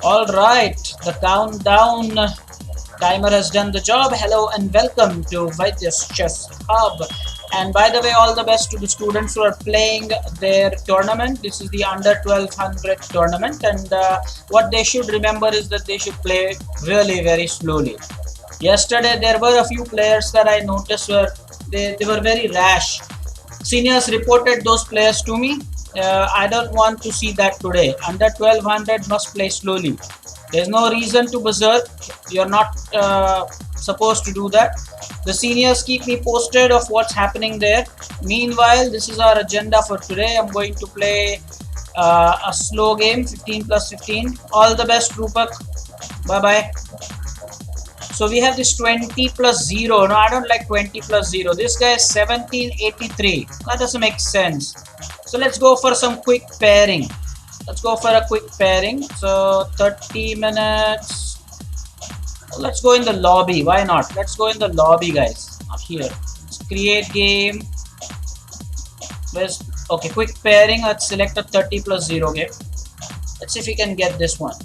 All right, the countdown timer has done the job. Hello and welcome to Vaidya's Chess Hub. And by the way, all the best to the students who are playing their tournament. This is the under 1200 tournament, and what they should remember is that they should play really very slowly. Yesterday, there were a few players that I noticed were they were very rash. Seniors reported those players to me. I don't want to see that today. Under 1200 must play slowly. There's no reason to berserk. You're not supposed to do that. The seniors keep me posted of what's happening there. Meanwhile, this is our agenda for today. I'm going to play a slow game, 15 plus 15. All the best, Rupak. Bye bye. So we have this 20 plus 0. No, I don't like 20 plus 0. This guy is 1783. That doesn't make sense. So let's go for some quick pairing. Let's go for a quick pairing. So 30 minutes. Let's go in the lobby. Why not? Let's go in the lobby, guys. Up here. Let's create game. Where's okay? Quick pairing. Let's select a 30 plus 0 game. Let's see if we can get this one.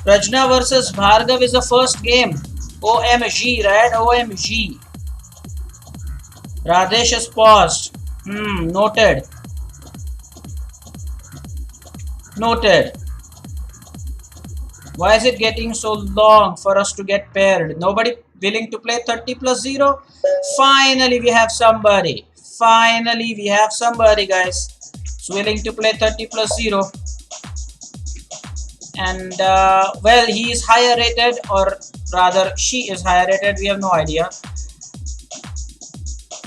Rajna versus Bhargav is the first game. OMG, right? OMG. Radesh has paused. Noted. Noted. Why is it getting so long for us to get paired? Nobody willing to play 30 plus 0? Finally, we have somebody. Finally, we have somebody, guys, who's willing to play 30 plus 0. And well, he is higher rated, or rather she is higher rated, we have no idea.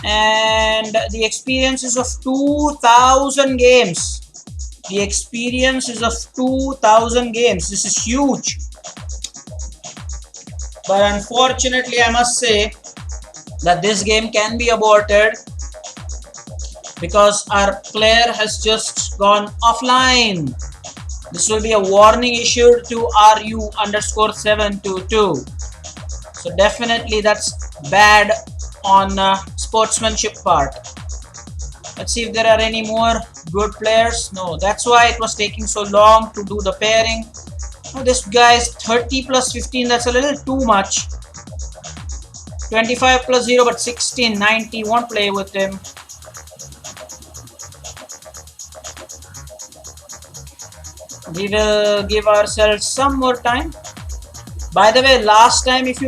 And the experience is of 2000 games. The experience is of 2000 games. This is huge. But unfortunately, I must say that this game can be aborted because our player has just gone offline. This will be a warning issued to RU_722. So definitely that's bad on sportsmanship part. Let's see if there are any more good players. No, that's why it was taking so long to do the pairing. Oh, this guy is 30 plus 15. That's a little too much. 25 plus 0, but 16, 90. Won't play with him. We will give ourselves some more time. By the way, last time if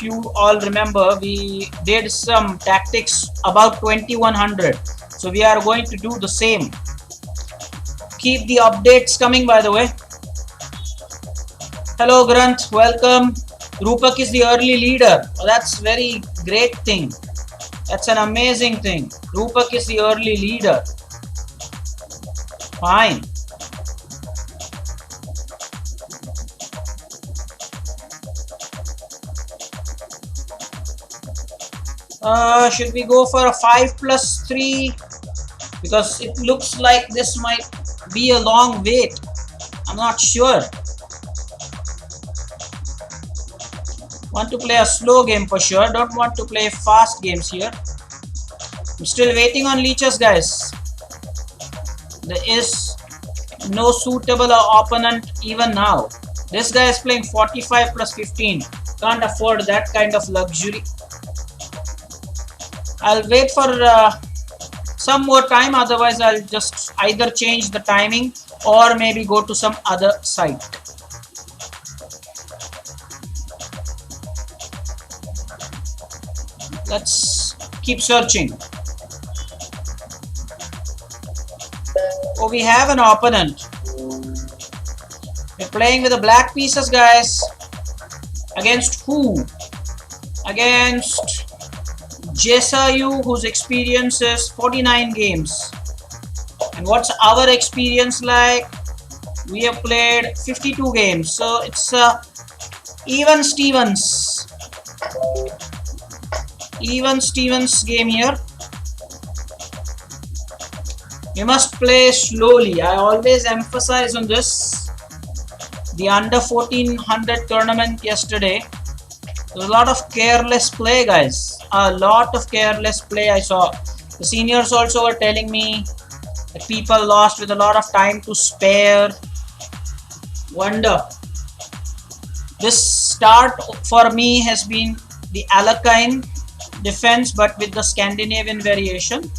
you all remember, we did some tactics about 2100. So we are going to do the same. Keep the updates coming, by the way. Hello Grant, welcome. Rupak is the early leader. Oh, that's very great thing. That's an amazing thing. Rupak is the early leader. Fine. Should we go for a 5 plus 3? Because it looks like this might be a long wait. I'm not sure. Want to play a slow game for sure. Don't want to play fast games here. I'm still waiting on leeches, guys. There is no suitable opponent even now. This guy is playing 45 plus 15. Can't afford that kind of luxury. I'll wait for some more time, otherwise I'll just either change the timing or maybe go to some other site. Let's keep searching. Oh, we have an opponent. We're playing with the black pieces, guys. Against who? Against Jesayu, whose experience is 49 games. And what's our experience like? We have played 52 games. So it's even Stevens. Even Stevens game here. You must play slowly. I always emphasize on this. The under 1400 tournament yesterday, there was a lot of careless play, guys. A lot of careless play I saw. The seniors also were telling me that people lost with a lot of time to spare. Wonder. This start for me has been the Alakine defense, but with the Scandinavian variation.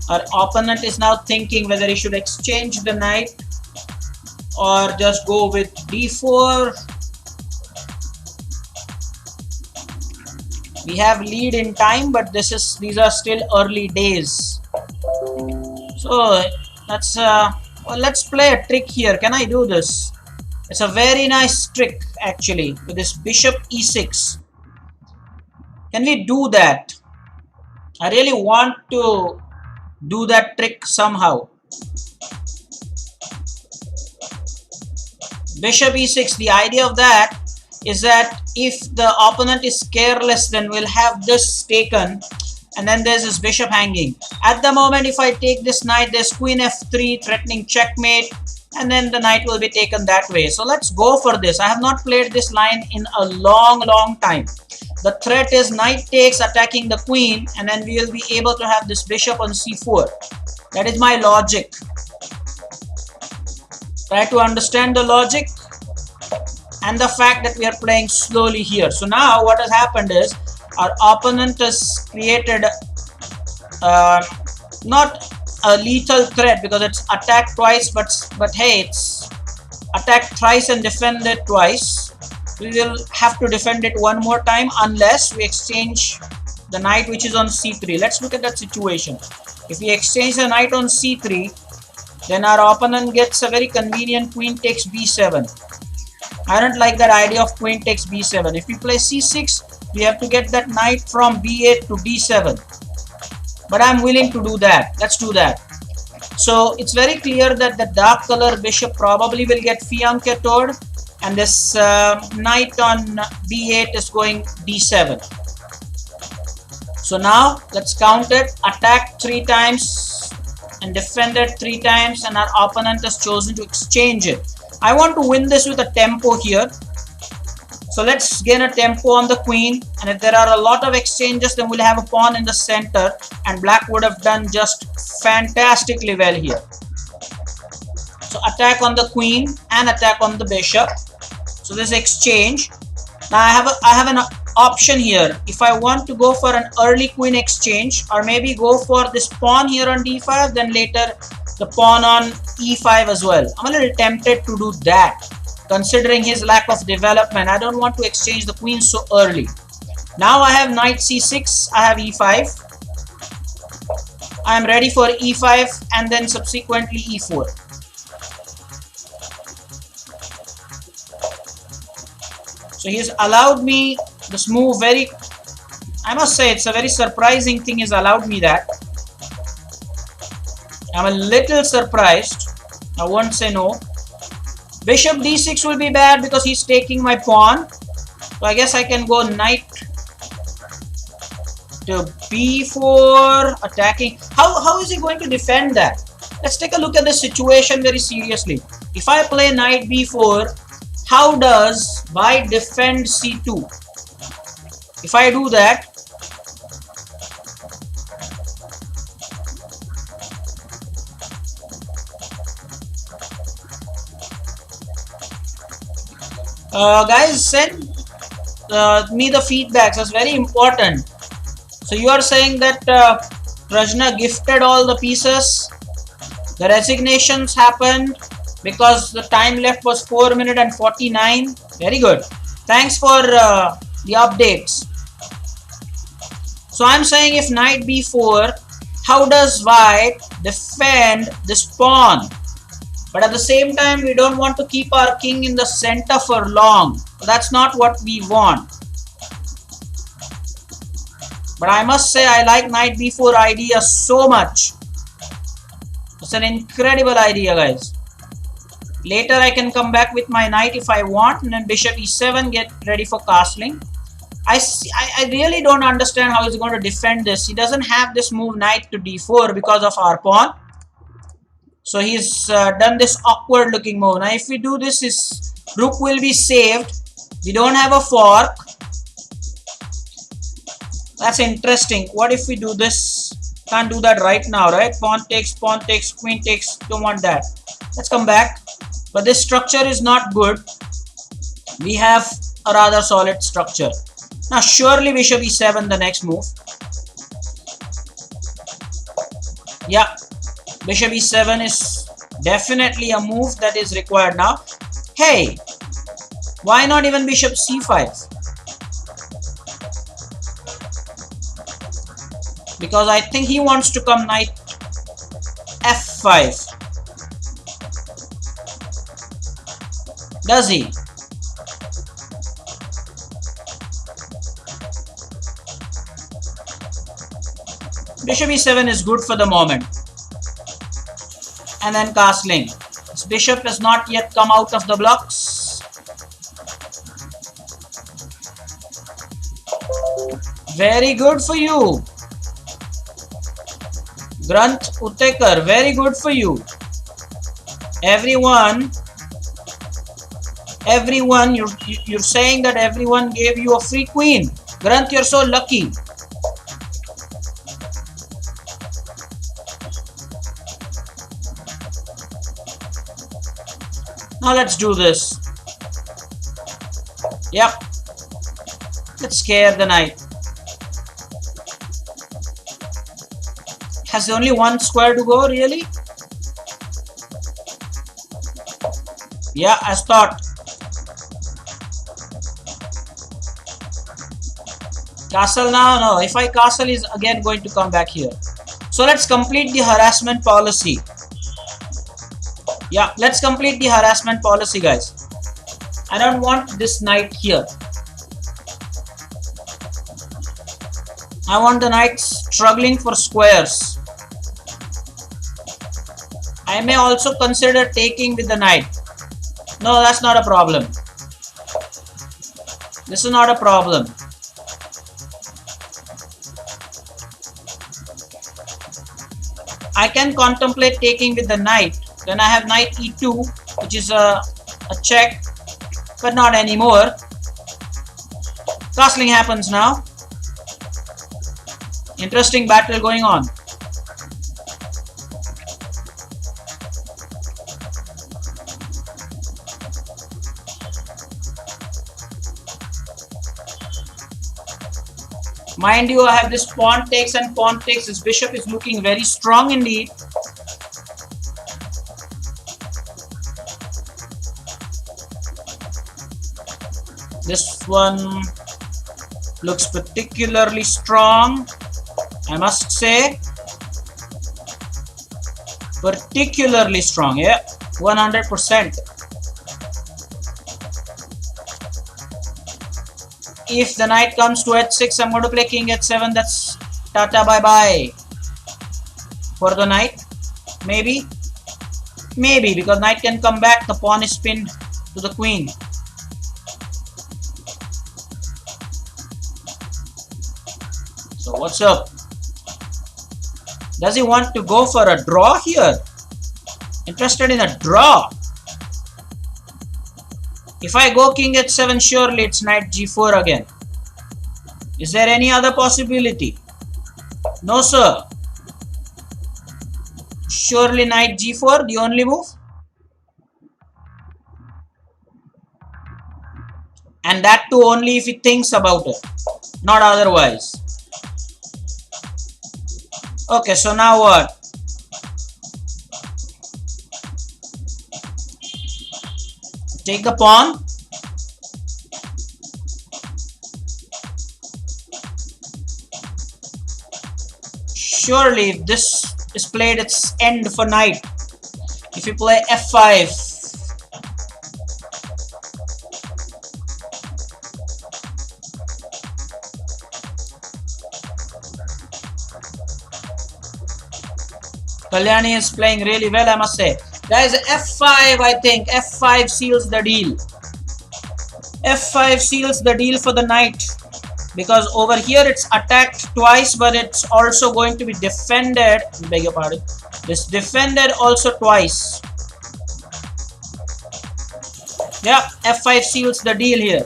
Our opponent is now thinking whether he should exchange the knight or just go with d4. We have lead in time, but these are still early days. So let's play a trick here. Can I do this? It's a very nice trick actually with this bishop e6. Can we do that? I really want to do that trick somehow. Bishop e6. The idea of that is that if the opponent is careless, then we'll have this taken, and then there's this bishop hanging. At the moment, if I take this knight, there's queen f3 threatening checkmate, and then the knight will be taken that way. So let's go for this. I have not played this line in a long time. The threat is knight takes, attacking the queen, and then we will be able to have this bishop on c4. That is my logic. Try to understand the logic and the fact that we are playing slowly here. So now what has happened is our opponent has created not a lethal threat because it's attacked twice, but hey, it's attacked thrice and defended twice. We will have to defend it one more time unless we exchange the knight which is on c3. Let's look at that situation. If we exchange the knight on c3, then our opponent gets a very convenient queen takes b7. I don't like that idea of queen takes b7. If we play c6, we have to get that knight from b8 to d7. But I'm willing to do that. Let's do that. So it's very clear that the dark color bishop probably will get fianchettoed, and this knight on b8 is going d7. So now let's count it. Attack 3 times and defended 3 times, and our opponent has chosen to exchange it. I want to win this with a tempo here. So let's gain a tempo on the queen, and if there are a lot of exchanges, then we'll have a pawn in the center, and black would have done just fantastically well here. So attack on the queen and attack on the bishop. So this exchange. Now I have an option here. If I want to go for an early queen exchange, or maybe go for this pawn here on d5, then later the pawn on e5 as well. I'm a little tempted to do that. Considering his lack of development, I don't want to exchange the queen so early. Now I have knight c6, I have e5. I am ready for e5 and then subsequently e4. So he's allowed me this move I must say it's a very surprising thing he's allowed me that. I'm a little surprised. I won't say no. Bishop d6 will be bad because he's taking my pawn. So I guess I can go knight to b4 attacking. How is he going to defend that? Let's take a look at the situation very seriously. If I play knight b4, how does white defend c2? If I do that, guys, send me the feedbacks. That's very important. So you are saying that Prajna gifted all the pieces. The resignations happened because the time left was 4 minutes and 49. Very good. Thanks for the updates. So I'm saying if knight b4, how does white defend this pawn? But at the same time, we don't want to keep our king in the center for long. That's not what we want. But I must say I like knight b4 idea so much. It's an incredible idea, guys. Later I can come back with my knight if I want, and then bishop e7, get ready for castling. I really don't understand how he's going to defend this. He doesn't have this move knight to d4 because of our pawn. So he's done this awkward looking move. Now if we do this, his rook will be saved. We don't have a fork. That's interesting. What if we do this? Can't do that right now, right? Pawn takes, queen takes. Don't want that. Let's come back. But this structure is not good. We have a rather solid structure. Now surely bishop e7 the next move. Yeah, bishop e7 is definitely a move that is required now. Hey, why not even bishop c5? Because I think he wants to come knight f5. Does he? Bishop e7 is good for the moment. And then castling. This bishop has not yet come out of the blocks. Very good for you. Grant Uttekar, very good for you. Everyone, you're saying that everyone gave you a free queen. Grant, you're so lucky. Now let's do this. Yep. Let's scare the knight. Has only one square to go, really? Yeah, as thought. Castle now? No, if I castle, is again going to come back here. So let's complete the harassment policy. Yeah, let's complete the harassment policy, guys. I don't want this knight here. I want the knight struggling for squares. I may also consider taking with the knight. No, that's not a problem. This is not a problem. I can contemplate taking with the knight. Then I have knight e2, which is a check, but not anymore. Castling happens now. Interesting battle going on. Mind you, I have this pawn takes and pawn takes. This bishop is looking very strong indeed. This one looks particularly strong, I must say. Particularly strong, yeah, 100%. If the knight comes to h6, I'm going to play king h7. That's tata bye bye for the knight. Maybe, because knight can come back. The pawn is pinned to the queen. So what's up? Does he want to go for a draw here? Interested in a draw? If I go king h7, surely it's knight g4 again. Is there any other possibility? No, sir. Surely knight g4, the only move. And that too only if he thinks about it, not otherwise. Okay, so now what? Take the pawn. Surely if this is played, it's end for knight. If you play f5, Kalyani is playing really well, I must say. Guys, f5, I think. f5 seals the deal. f5 seals the deal for the knight. Because over here it's attacked twice, but it's also going to be defended. Beg your pardon. It's defended also twice. Yeah, f5 seals the deal here.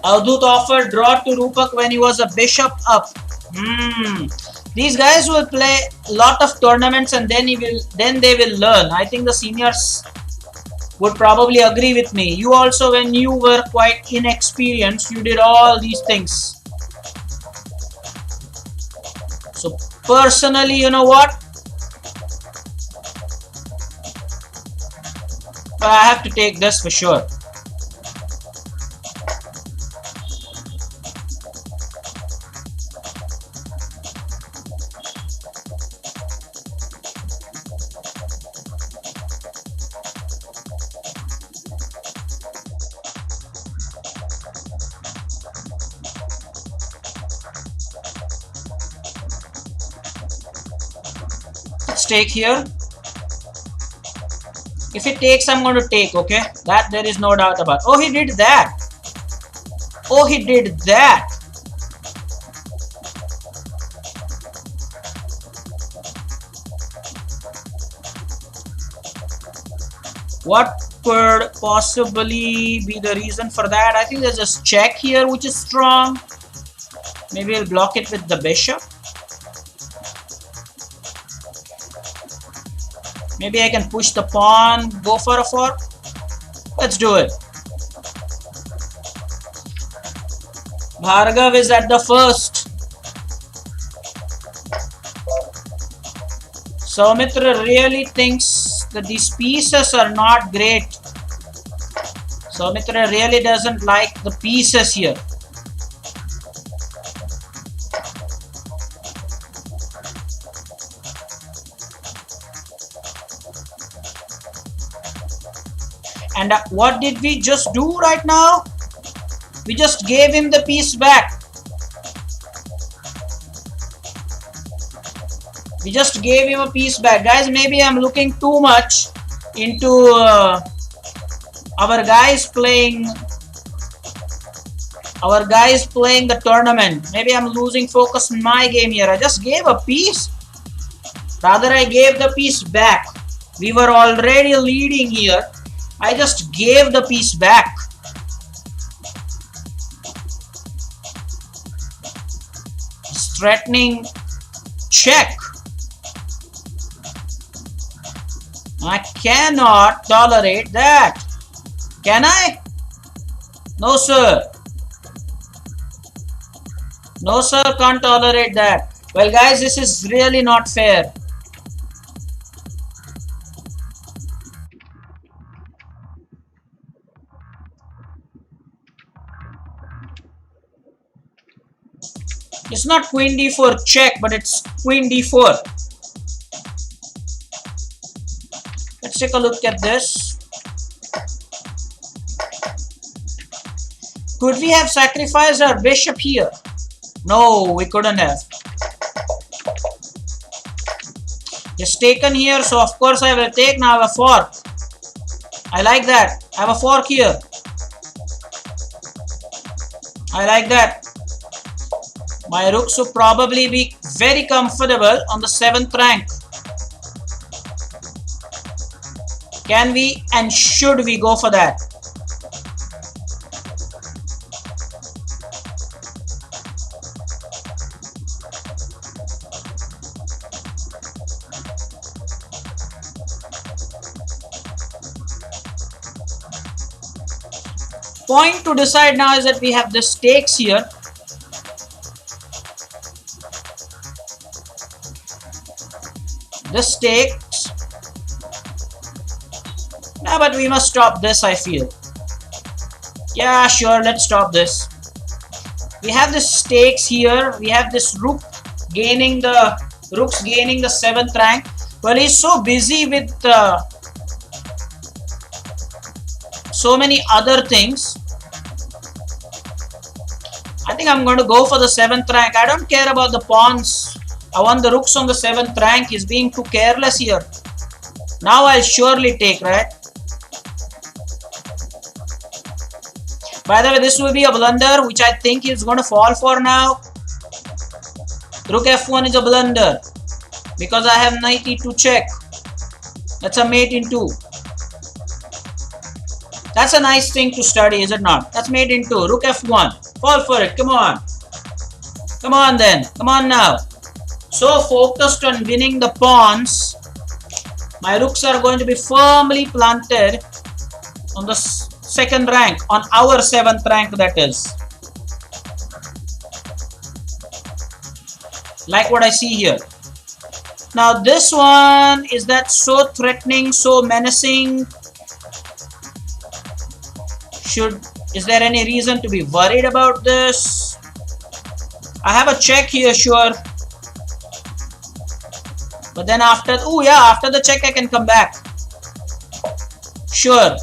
Avdut offered draw to Rupak when he was a bishop up. Hmm. These guys will play a lot of tournaments and then they will learn. I think the seniors would probably agree with me. You also, when you were quite inexperienced, you did all these things. So personally, you know what? I have to take this for sure. Let's take here. If it takes, I'm going to take, okay? That there is no doubt about. Oh, he did that. Oh, he did that. What could possibly be the reason for that? I think there's a check here which is strong. Maybe I'll block it with the bishop. Maybe I can push the pawn, go for a fork. Let's do it. Bhargav is at the first. Soumitra really thinks that these pieces are not great. Soumitra really doesn't like the pieces here. And what did we just do right now? We just gave him the piece back. We just gave him a piece back. Guys, maybe I'm looking too much into our guys playing the tournament. Maybe I'm losing focus in my game here. I just gave a piece. Rather, I gave the piece back. We were already leading here. I just gave the piece back. It's threatening check. I cannot tolerate that. Can I? No, sir. No, sir, can't tolerate that. Well, guys, this is really not fair. It's not queen d4 check, but it's queen d4. Let's take a look at this. Could we have sacrificed our bishop here? No, we couldn't have. It's taken here, so of course I will take. Now I have a fork. I like that. I have a fork here. I like that. My rooks would probably be very comfortable on the 7th rank. Can we and should we go for that? Point to decide now is that we have the stakes here. The stakes. Yeah, but we must stop this, I feel. Yeah, sure, let's stop this. We have the stakes here. We have this rooks gaining the 7th rank. Well, he's so busy with so many other things. I think I'm going to go for the 7th rank. I don't care about the pawns. I want the rooks on the 7th rank. He's being too careless here. Now I'll surely take, right? By the way, this will be a blunder, which I think he's going to fall for now. Rook f1 is a blunder. Because I have knight e2 check. That's a mate in 2. That's a nice thing to study, is it not? That's mate in 2. Rook f1. Fall for it. Come on. Come on then. Come on now. So focused on winning the pawns. My rooks are going to be firmly planted on the second rank. On our 7th rank, that is. Like what I see here. Now this one, is that so threatening, so menacing? Is there any reason to be worried about this? I have a check here, sure. But then after, oh yeah, after the check I can come back. Sure.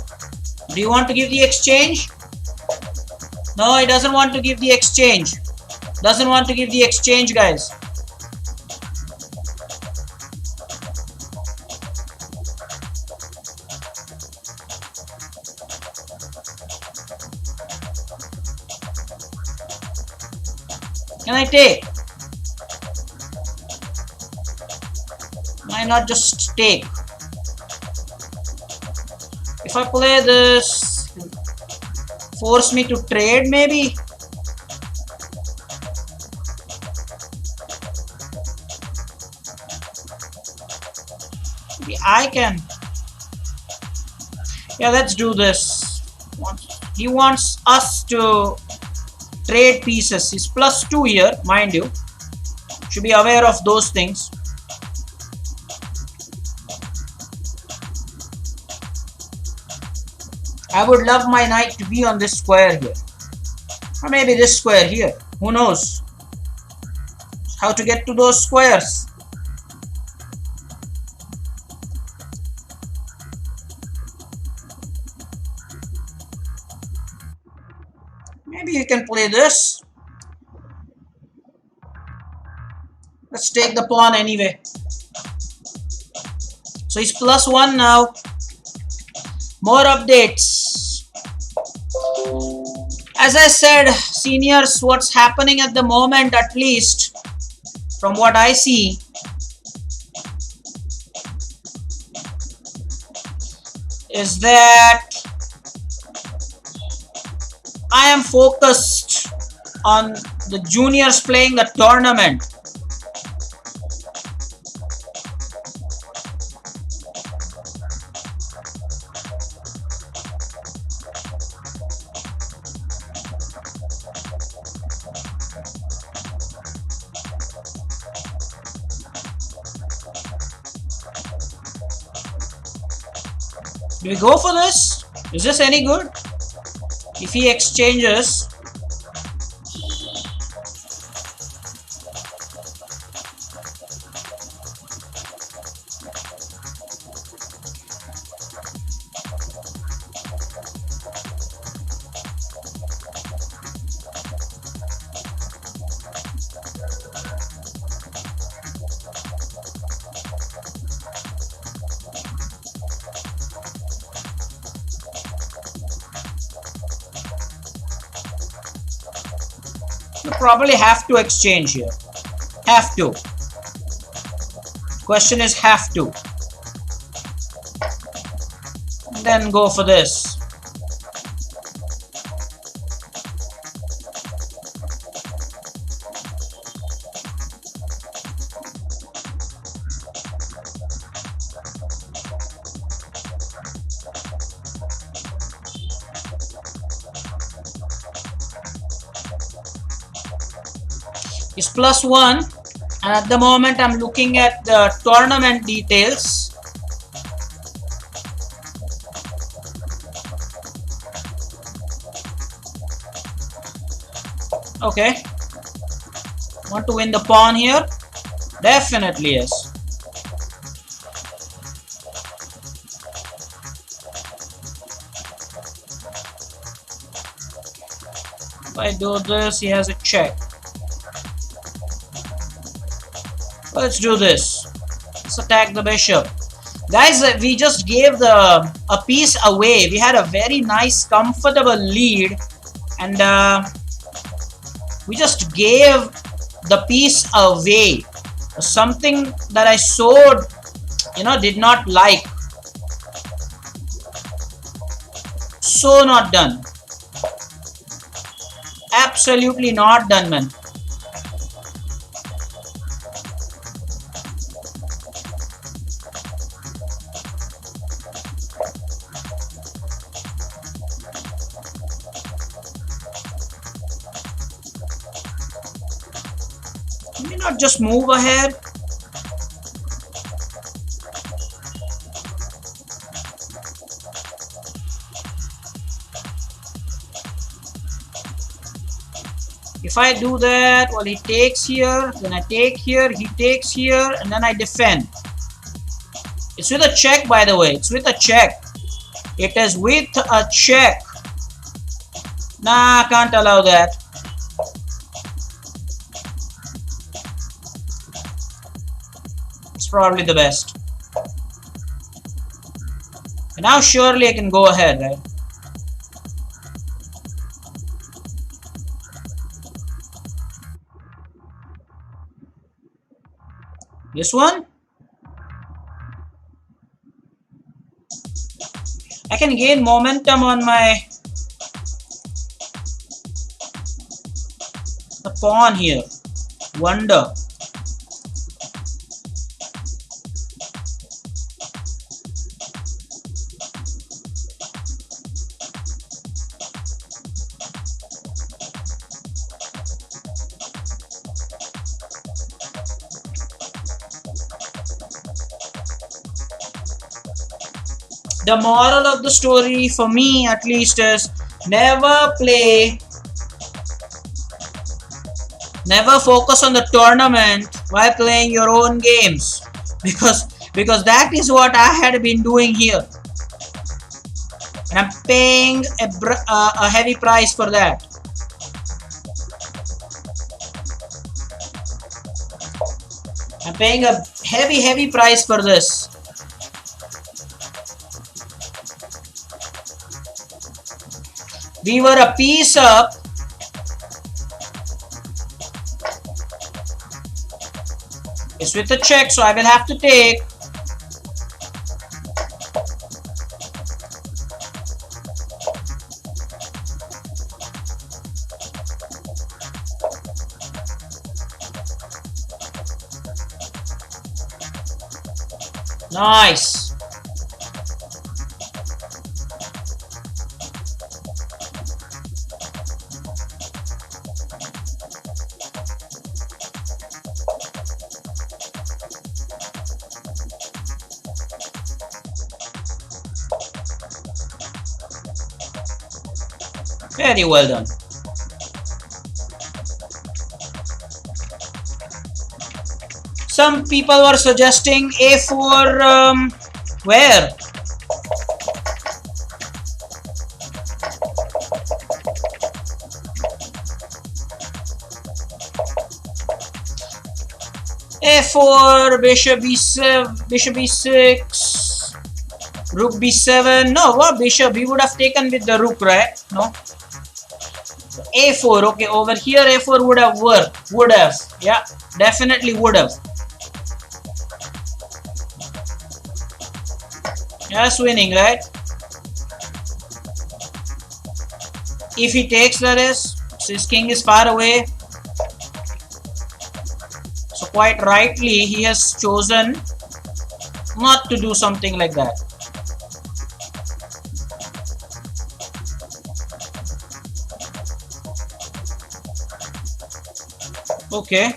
Do you want to give the exchange? No, he doesn't want to give the exchange. Doesn't want to give the exchange, guys. Can I take? Why not just take? If I play this, force me to trade maybe? Maybe I can. Yeah, let's do this. He wants us to trade pieces. He's +2 here, mind you. Should be aware of those things. I would love my knight to be on this square here. Or maybe this square here. Who knows? How to get to those squares. Maybe you can play this. Let's take the pawn anyway. So he's +1 now. More updates. As I said, seniors, what's happening at the moment, at least from what I see, is that I am focused on the juniors playing the tournament. Do we go for this? Is this any good? If he exchanges, you probably have to exchange here. Have to. Question is have to. And then go for this. Is +1, and at the moment I'm looking at the tournament details. Okay, want to win the pawn here? Definitely yes. If I do this, he has a check. Let's do this. Let's attack the bishop. Guys, we just gave a piece away. We had a very nice, comfortable lead. And we just gave the piece away. Something that I so, did not like. So not done. Absolutely not done, man. Can we not just move ahead? If I do that, well, he takes here, then I take here, he takes here, and then I defend. It's with a check, by the way. It's with a check. It is with a check. Nah, can't allow that. It's probably the best. And now surely I can go ahead, right? This one? I can gain momentum on my pawn here. Wonder. The moral of the story, for me at least, is never focus on the tournament while playing your own games, because that is what I had been doing here, and I'm paying a heavy price for that. I'm paying a heavy price for this. We were a piece up. It's with a check, so I will have to take. Nice. Very well done. Some people were suggesting A4, where? A4, bishop B7, bishop B6, rook B7. No, what bishop? We would have taken with the rook, right? No. A4, okay, over here A4 would have worked. Would have. Yeah, definitely would have. Yes, winning, right? If he takes, that is, his king is far away. So quite rightly, he has chosen not to do something like that. Okay.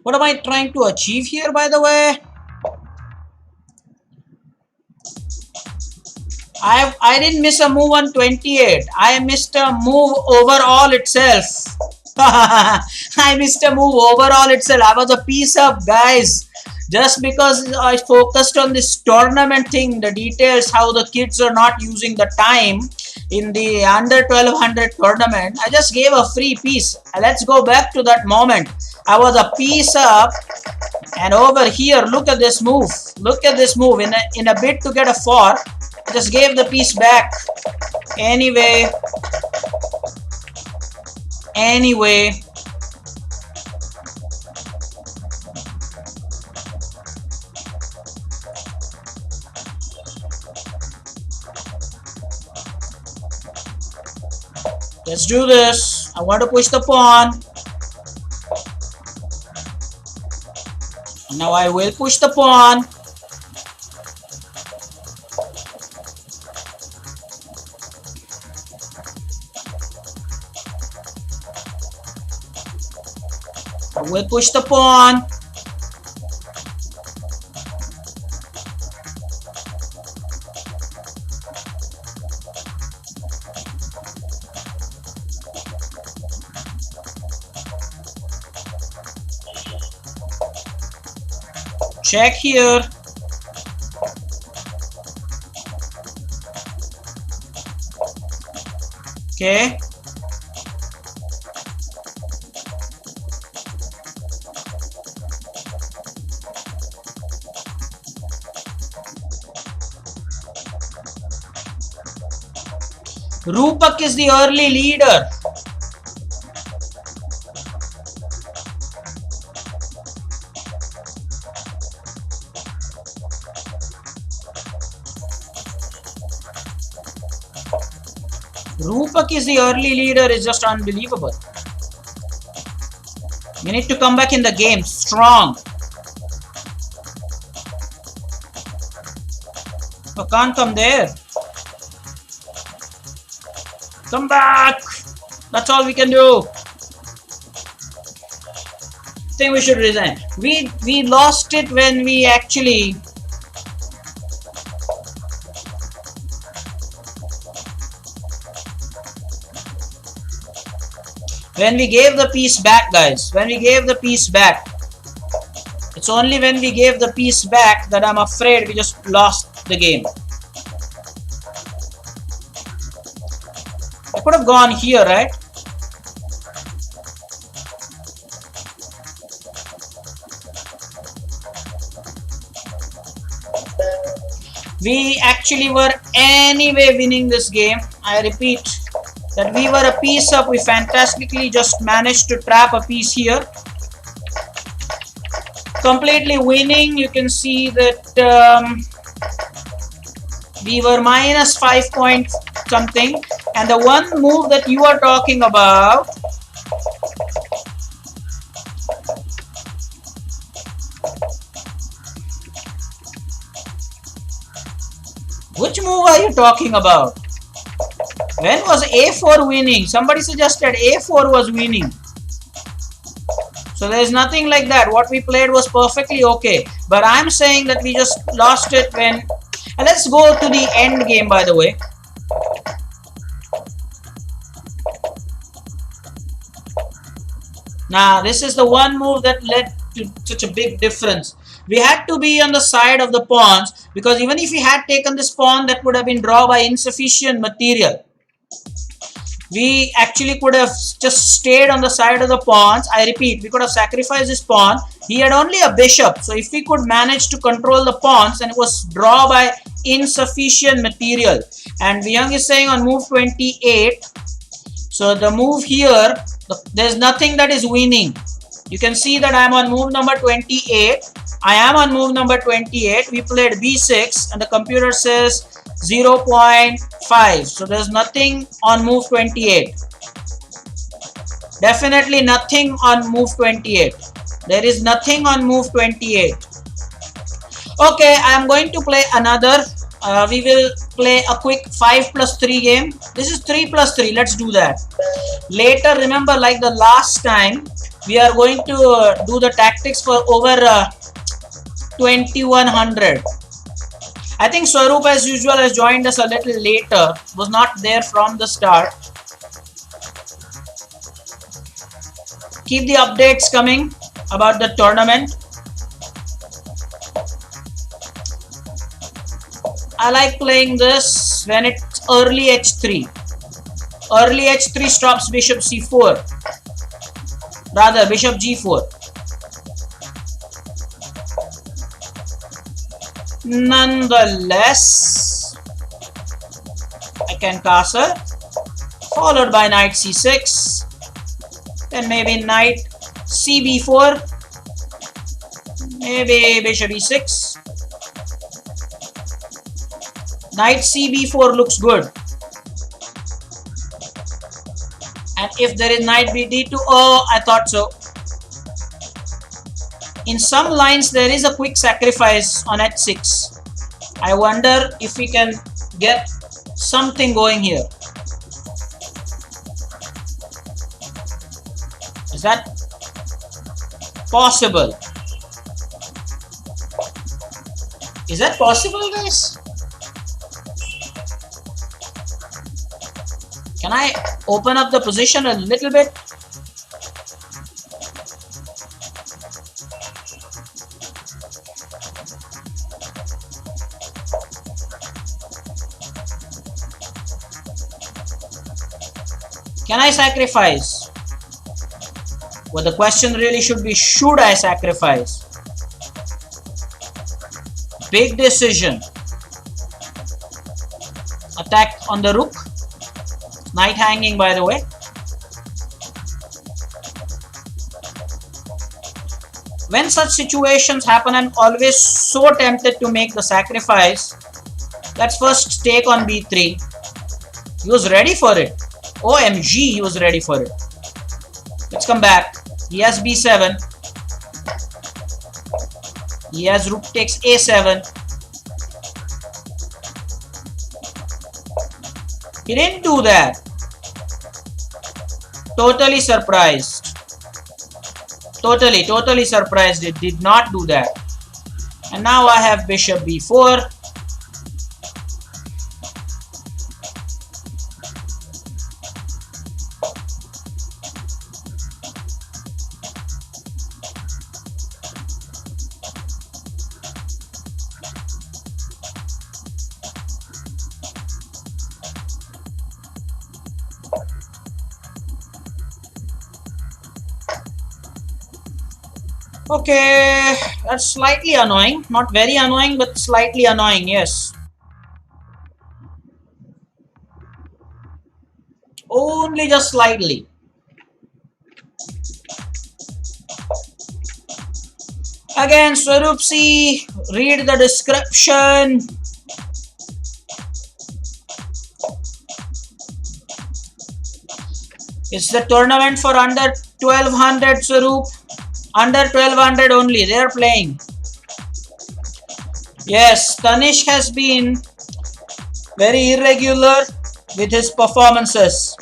What am I trying to achieve here, by the way? I didn't miss a move on 28. I missed a move overall itself. I missed a move overall itself. I was a piece of guys. Just because I focused on this tournament thing, the details, how the kids are not using the time in the under 1200 tournament, I just gave a free piece. Let's go back to that moment. I was a piece up, and over here, look at this move. Look at this move. In a bid to get a 4, I just gave the piece back. Anyway, let's do this. I want to push the pawn. Now I will push the pawn. I will push the pawn. Check here. Okay. Rupak is the early leader. Rupak is the early leader, is just unbelievable. You need to come back in the game strong. I can't come there. Come back. That's all we can do. I think we should resign. We lost it when we actually gave the piece back, guys. When we gave the piece back. It's only when we gave the piece back that I'm afraid we just lost the game. I could have gone here, right? We actually were anyway winning this game. I repeat that we were a piece up. We fantastically just managed to trap a piece here. Completely winning. You can see that we were minus 5 point something. And the one move that you are talking about, which move are you talking about? When was A4 winning? Somebody suggested A4 was winning. So there is nothing like that. What we played was perfectly okay. But I'm saying that we just lost it when... And let's go to the end game, by the way. Now, this is the one move that led to such a big difference. We had to be on the side of the pawns, because even if we had taken this pawn, that would have been drawn by insufficient material. We actually could have just stayed on the side of the pawns. I repeat, we could have sacrificed this pawn. He had only a bishop. So if we could manage to control the pawns, and it was drawn by insufficient material. And Vyang is saying on move 28. So the move here, there's nothing that is winning. You can see that I am on move number 28. I am on move number 28. We played b6 and the computer says 0.5. So there's nothing on move 28. Definitely nothing on move 28. There is nothing on move 28. Okay, I am going to play another. We will play a quick 5+3 game. This is 3+3. Let's do that. Later, remember, like the last time, we are going to do the tactics for over 2100. I think Swaroop as usual has joined us a little later, was not there from the start. Keep the updates coming about the tournament. I like playing this when it's early h3. Early h3 stops bishop c4. Rather, bishop g4. Nonetheless, I can castle, followed by knight c6, then maybe knight cb4, maybe bishop e6. Knight cb4 looks good. And if there is knight bd2, oh, I thought so. In some lines, there is a quick sacrifice on h6. I wonder if we can get something going here. Is that possible? Is that possible, guys? Can I open up the position a little bit? Can I sacrifice? Well, the question really should be, should I sacrifice? Big decision. Attack on the rook. Knight hanging, by the way. When such situations happen, I'm always so tempted to make the sacrifice. Let's first take on b3. He was ready for it. OMG, he was ready for it. Let's come back. He has b7. He has rook takes a7. He didn't do that. Totally surprised. Totally surprised. It did not do that. And now I have bishop b4. Okay, that's slightly annoying. Not very annoying, but slightly annoying, yes. Only just slightly. Again, Swaroop C, read the description. It's the tournament for under 1200, Swaroop. Under 1200 only, they are playing. Yes, Tanishq has been very irregular with his performances.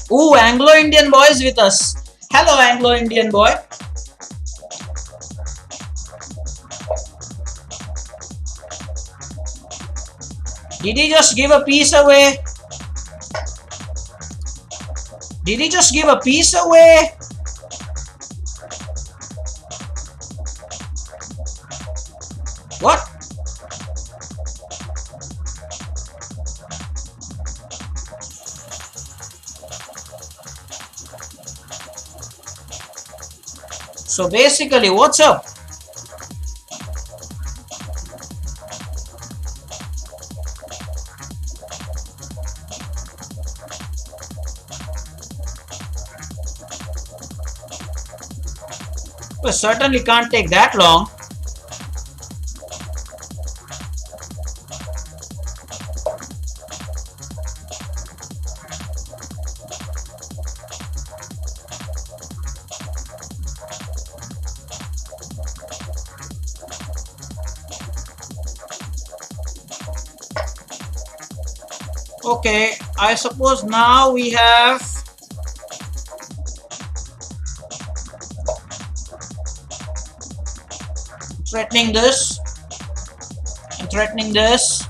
Ooh, Anglo-Indian boy is with us. Hello, Anglo-Indian boy. Did he just give a piece away? Did he just give a piece away? What? So basically, what's up? Well, certainly can't take that long. Okay, I suppose now we have threatening this and threatening this.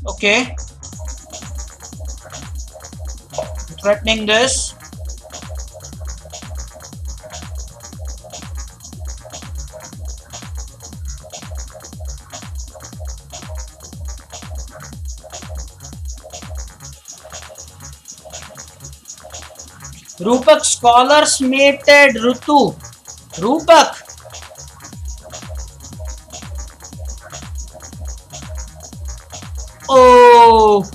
Okay. Threatening this. Rupak, scholars mated Rutu. Rupak. Oh.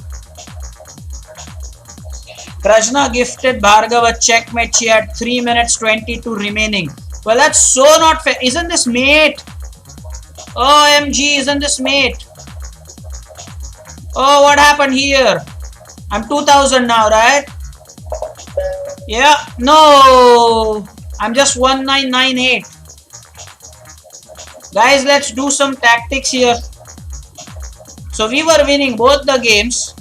Prajna gifted Bhargav a checkmate. She had 3 minutes 22 remaining. Well, that's so not fair. Isn't this mate? OMG, isn't this mate? Oh, what happened here? I'm 2000 now, right? Yeah, no. I'm just 1998. Guys, let's do some tactics here. So we were winning both the games.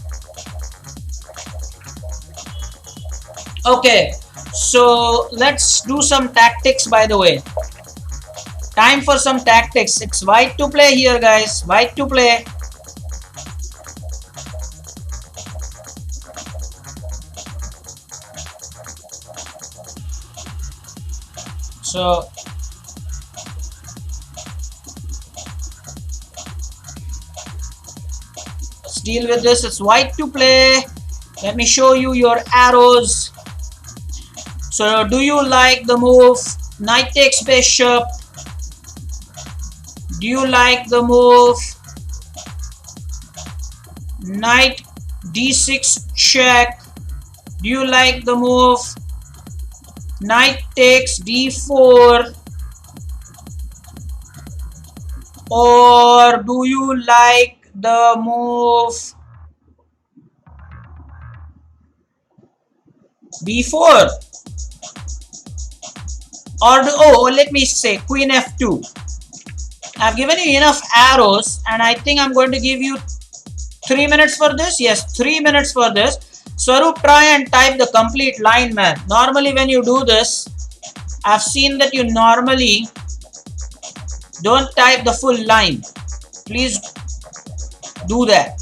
Okay, so let's do some tactics, by the way. Time for some tactics. It's white to play here, guys. White to play. So let's deal with this. It's white to play. Let me show you your arrows. So do you like the move knight takes bishop? Do you like the move knight d6 check? Do you like the move knight takes d4? Or do you like the move b4? Or let me say queen f2. I've given you enough arrows and I think I'm going to give you 3 minutes for this. Yes, 3 minutes for this. Swaroop, try and type the complete line, man. Normally when you do this, I've seen that you normally don't type the full line. Please do that.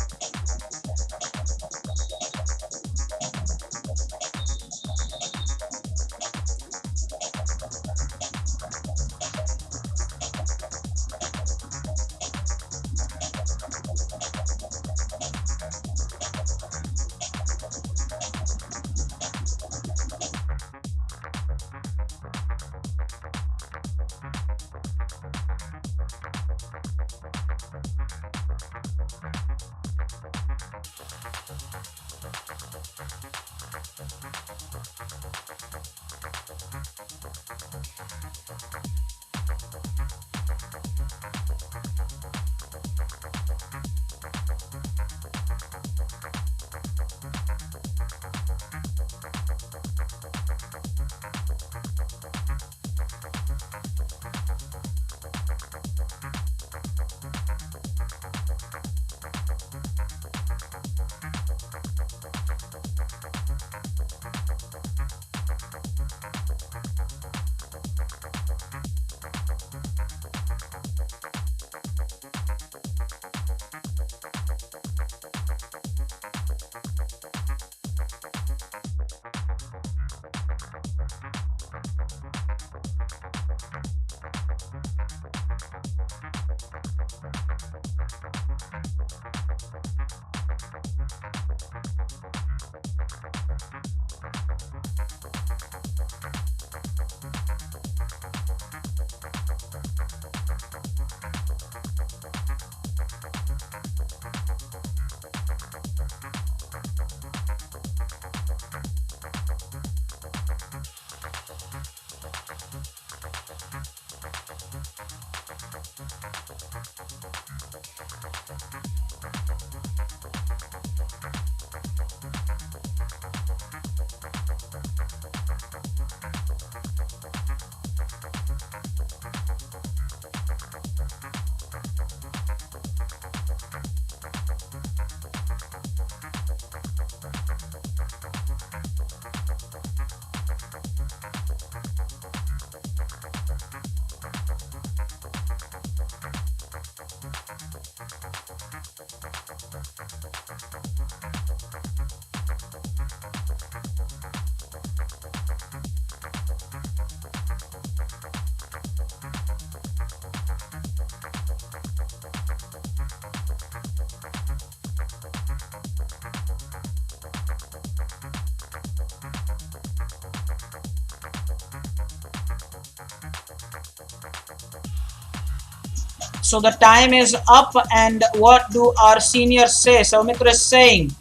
So the time is up, and what do our seniors say? Soumitra is saying,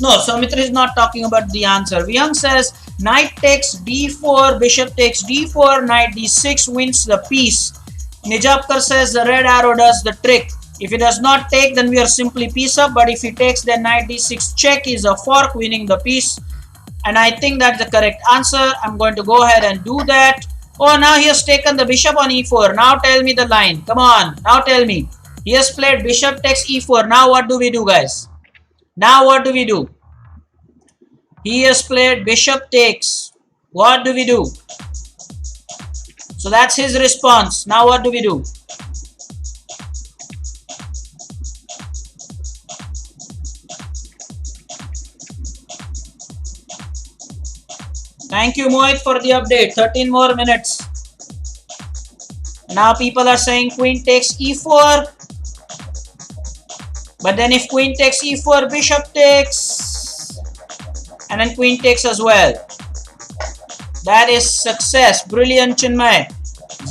no, Soumitra is not talking about the answer. Vyang says, knight takes d4, bishop takes d4, knight d6 wins the piece. Nijapkar says the red arrow does the trick. If he does not take, then we are simply piece up, but if he takes, then knight d6 check is a fork, winning the piece. And I think that's the correct answer. I'm going to go ahead and do that. Oh, now he has taken the bishop on e4. Now tell me the line. Come on, now tell me. He has played bishop takes e4. Now what do we do, guys? Now what do we do? He has played bishop takes. What do we do? So that's his response. Now what do we do? Thank you, Mohit, for the update. 13 more minutes. Now people are saying queen takes e4. But then if queen takes e4, bishop takes. And then queen takes as well. That is success. Brilliant, Chinmay.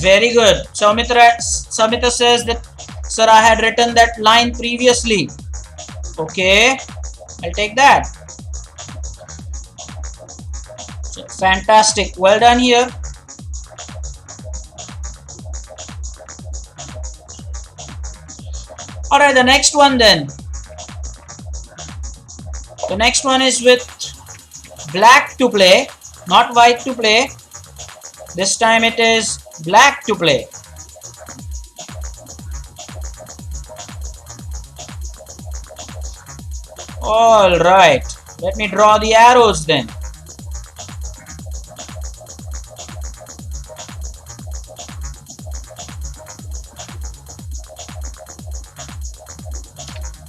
Very good. Samita says that, sir, I had written that line previously. Okay. I'll take that. So, fantastic. Well done here. Alright, the next one then. The next one is with black to play, not white to play. This time it is black to play. Alright, let me draw the arrows then.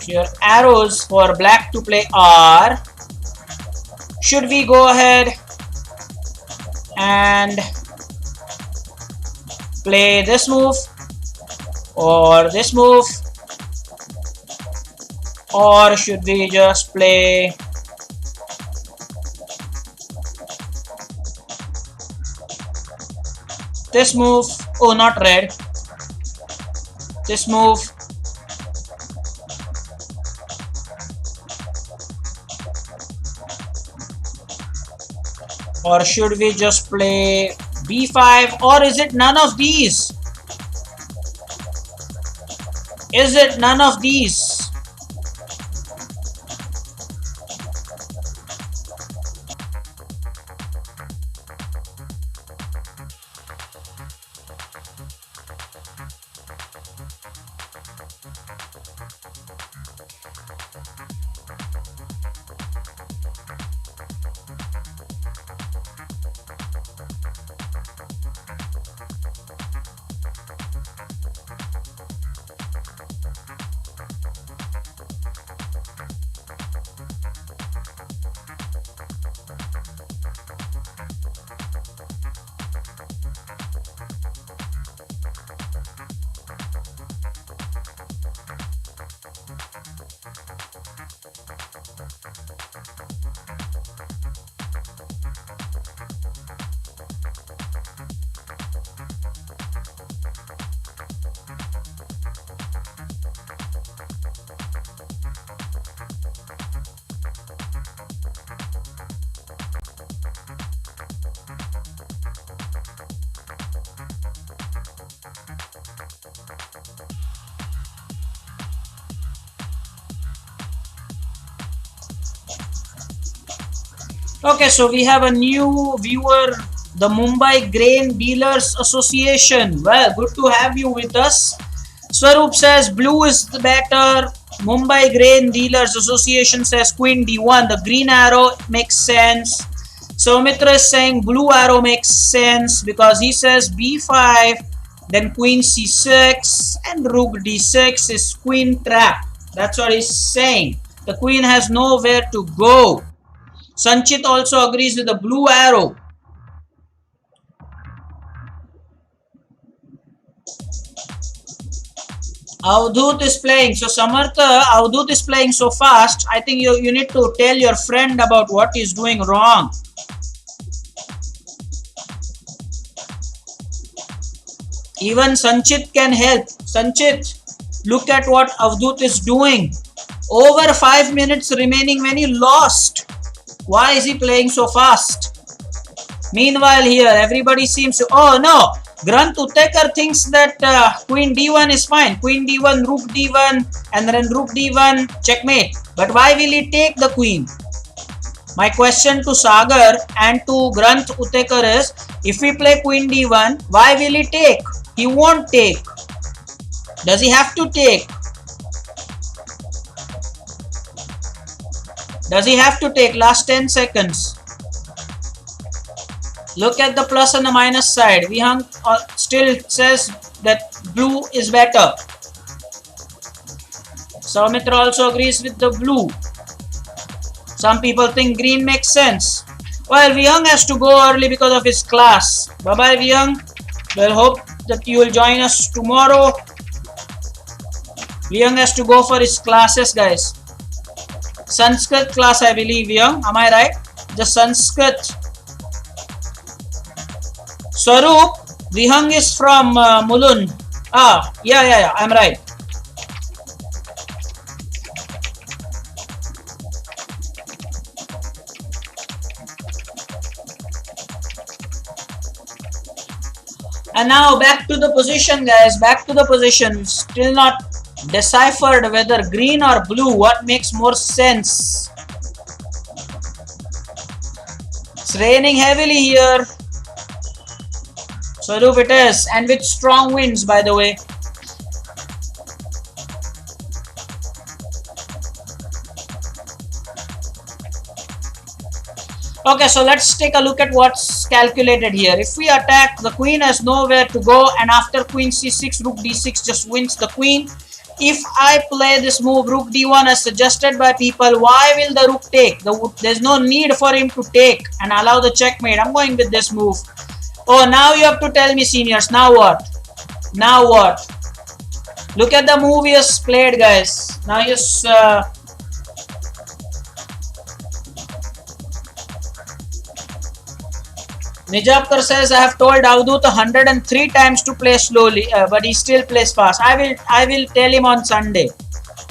Your arrows for black to play are, should we go ahead and play this move or this move, or should we just play this move? Oh, not red. This move. Or should we just play b5, or is it none of these? Is it none of these? Okay, so we have a new viewer, the Mumbai Grain Dealers Association. Well, good to have you with us. Swaroop says blue is the better. Mumbai Grain Dealers Association says queen d1. The green arrow makes sense. Soumitra is saying blue arrow makes sense because he says b5, then queen c6, and rook d6 is queen trap. That's what he's saying. The queen has nowhere to go. Sanchit also agrees with the blue arrow. Avdut is playing. So Samartha, Avdut is playing so fast. I think you need to tell your friend about what he's doing wrong. Even Sanchit can help. Sanchit, look at what Avdut is doing. Over 5 minutes remaining when he lost. Why is he playing so fast? Meanwhile here, everybody seems to... Oh no! Granth Uttekar thinks that Queen D1 is fine. Queen D1, Rook D1, and then Rook D1, checkmate. But why will he take the Queen? My question to Sagar and to Granth Uttekar is, if we play Queen D1, why will he take? He won't take. Does he have to take? Does he have to take? Last 10 seconds. Look at the plus and the minus side. Vihang still says that blue is better. Saumitra also agrees with the blue. Some people think green makes sense. Well, Vihang has to go early because of his class. Bye-bye, Vihang. We'll hope that you will join us tomorrow. Vihang has to go for his classes, guys. Sanskrit class, I believe, Vihang. Am I right? The Sanskrit. Swaroop, Vihang is from Mulund. Yeah, I'm right. And now back to the position, guys. Back to the position. Still not deciphered whether green or blue. What makes more sense? It's raining heavily here. Swaroop it is, and with strong winds, by the way. Okay, so let's take a look at what's calculated here. If we attack, the queen has nowhere to go, and after queen c6, rook d6 just wins the queen. If I play this move, rook d1 as suggested by people, why will the rook take? There's no need for him to take and allow the checkmate. I'm going with this move. Oh, now you have to tell me, seniors. Now what? Now what? Look at the move he has played, guys. Now he's... Nijapkar says, I have told Avdut 103 times to play slowly, but he still plays fast. I will tell him on Sunday.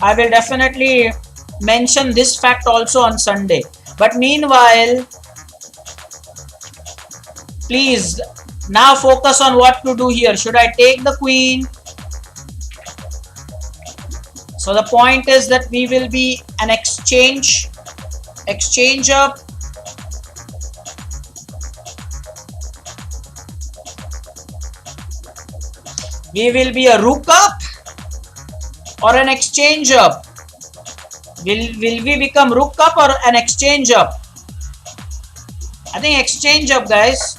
I will definitely mention this fact also on Sunday. But meanwhile, please, now focus on what to do here. Should I take the queen? So the point is that we will be an exchange up. We will be a rook up or an exchange up. Will we become rook up or an exchange up? I think exchange up, guys.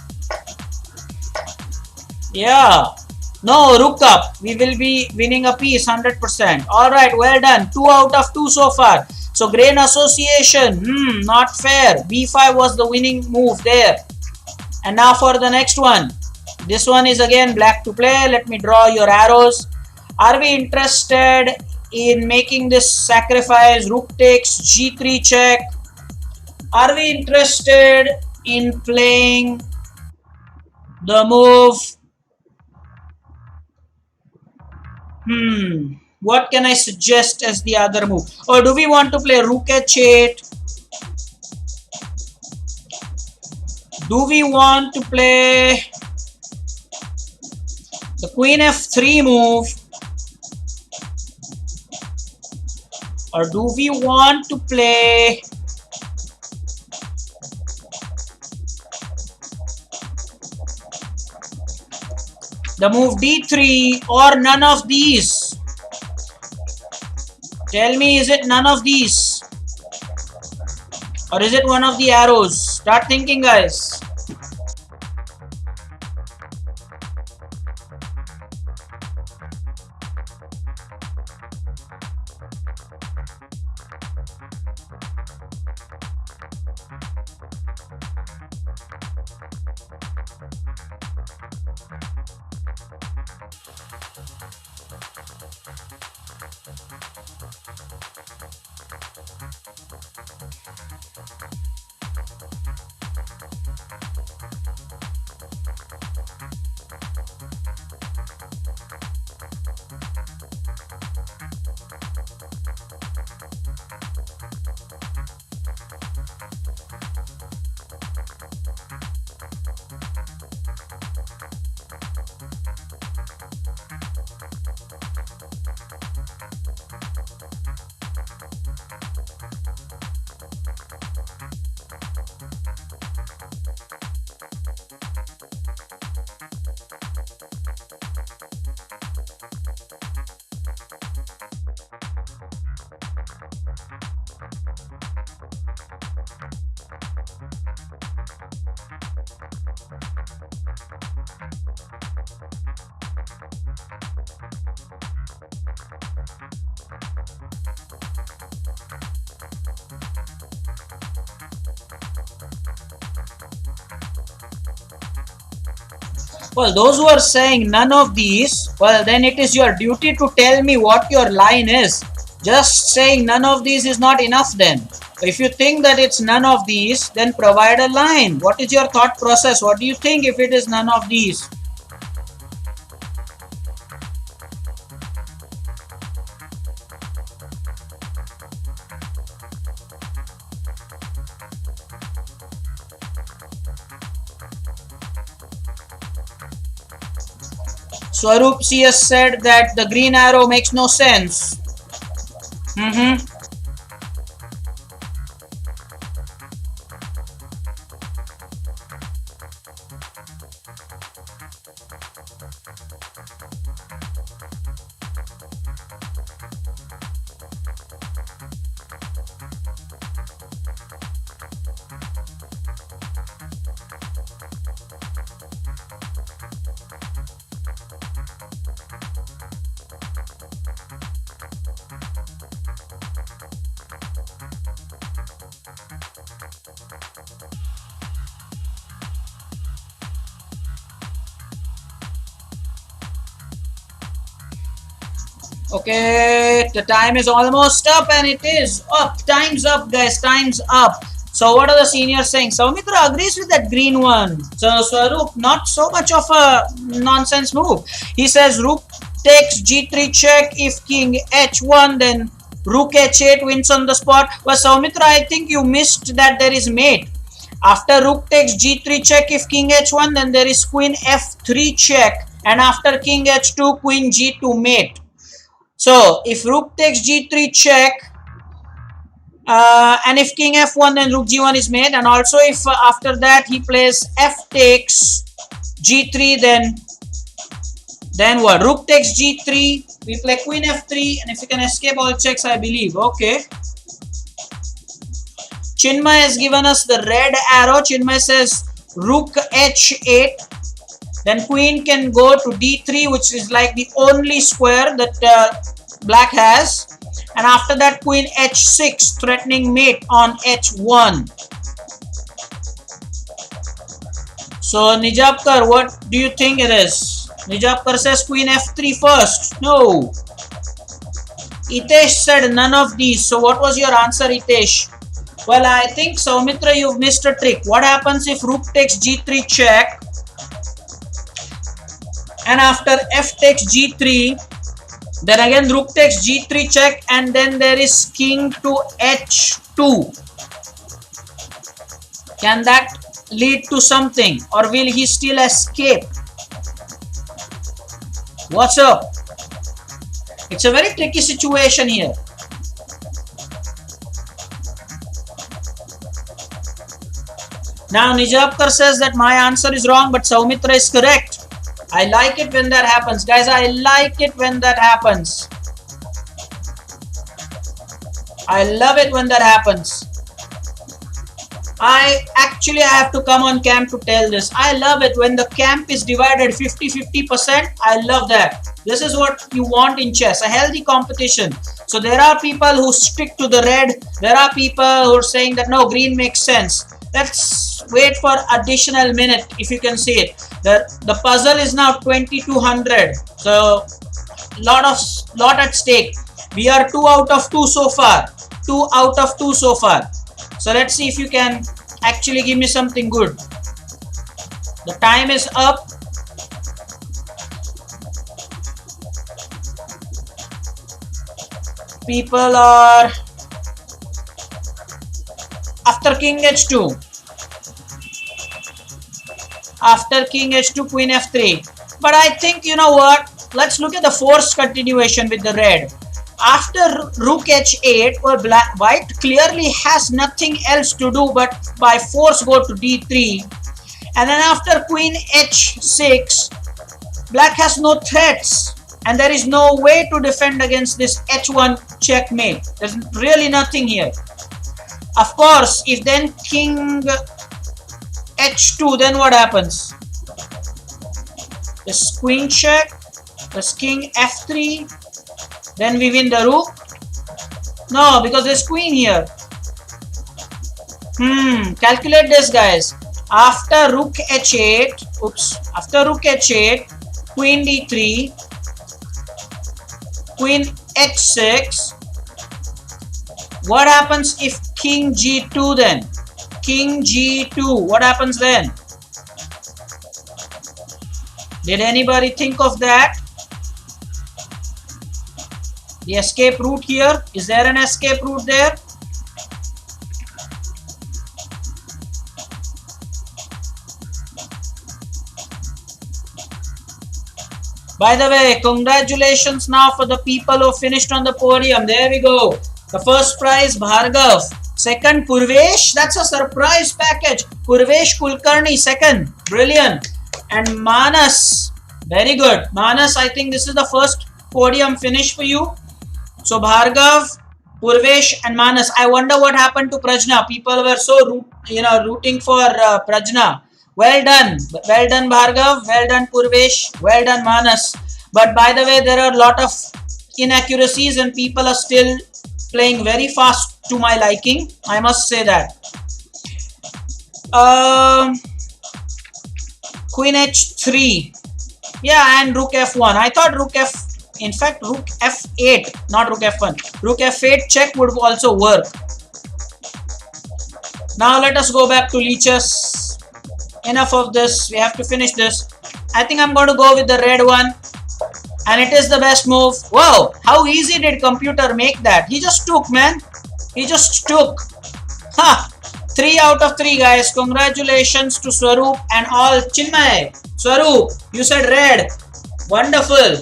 Yeah. No, rook up. We will be winning a piece 100%. Alright, well done. 2 out of 2 so far. So, grain association. Not fair. B5 was the winning move there. And now for the next one. This one is again black to play. Let me draw your arrows. Are we interested in making this sacrifice? Rook takes, G3 check. Are we interested in playing the move? What can I suggest as the other move? Or do we want to play Rook H8? Do we want to play the Queen F3 move? Or do we want to play the move D3 or none of these? Tell me, is it none of these? Or is it one of the arrows? Start thinking, guys. Well, those who are saying none of these, well, then it is your duty to tell me what your line is. Just saying none of these is not enough then. If you think that it's none of these, then provide a line. What is your thought process? What do you think if it is none of these? Swaroop CS said that the green arrow makes no sense. Okay, the time is almost up and it is up. Time's up, guys. Time's up. So what are the seniors saying? Soumitra agrees with that green one. So Swaroop, not so much of a nonsense move. He says rook takes g3 check. If king h1, then rook h8 wins on the spot. Well, Soumitra, I think you missed that there is mate. After rook takes g3 check, if king h1, then there is queen f3 check. And after king h2, queen g2 mate. So if rook takes g3 check, and if king f1, then rook g1 is made. And also if after that he plays f takes g3, then what? Rook takes g3, we play queen f3, and if you can escape all checks, I believe. Okay. Chinmay has given us the red arrow. Chinmay says rook h8. Then queen can go to d3, which is like the only square that black has. And after that, queen h6, threatening mate on h1. So Nijapkar, what do you think it is? Nijapkar says queen f3 first. No. Itesh said none of these. So what was your answer, Itesh? Well, I think, Soumitra, you've missed a trick. What happens if rook takes g3 check? And after f takes g3, then again rook takes g3 check, and then there is king to h2. Can that lead to something, or will he still escape? What's up? It's a very tricky situation here. Now Nijapkar says that my answer is wrong, but Soumitra is correct. I like it when that happens, guys. I like it when that happens. I love it when that happens. I have to come on camp to tell this. I love it when the camp is divided 50-50%. I love that. This is what you want in chess, a healthy competition. So there are people who stick to the red. There are people who are saying that no, green makes sense. Let's wait for additional minute if you can see it. The puzzle is now 2200. So lot at stake. We are 2 out of 2 so far. 2 out of 2 so far. So let's see if you can actually give me something good. The time is up. People are after king h2. After king h2, queen f3. But I think, you know what? Let's look at the forced continuation with the red. After rook h8, well, white clearly has nothing else to do but by force go to d3. And then after queen h6, black has no threats. And there is no way to defend against this h1 checkmate. There's really nothing here. Of course, if then king h2, then what happens? This queen check, this king f3, then we win the rook. No, because there's queen here. Calculate this, guys. After rook h8, after rook h8, queen d3, queen h6. What happens if king g2 then? King g2, what happens then? Did anybody think of that? The escape route here, is there an escape route there? By the way, congratulations now for the people who finished on the podium. There we go. The first prize, Bhargav. Second, Purvesh. That's a surprise package. Purvesh Kulkarni, second. Brilliant. And Manas. Very good. Manas, I think this is the first podium finish for you. So Bhargav, Purvesh and Manas. I wonder what happened to Prajna. People were so rooting for Prajna. Well done. Well done, Bhargav. Well done, Purvesh. Well done, Manas. But by the way, there are a lot of inaccuracies and people are still playing very fast to my liking. I must say that. Queen h3. Yeah, and rook f1. I thought rook f8, not rook f1. Rook f8 check would also work. Now let us go back to leeches. Enough of this. We have to finish this. I think I'm going to go with the red one. And it is the best move. Wow, how easy did computer make that? He just took, man. He just took. Ha! 3 out of 3, guys. Congratulations to Swaroop and all. Chinmay, Swaroop, you said red. Wonderful.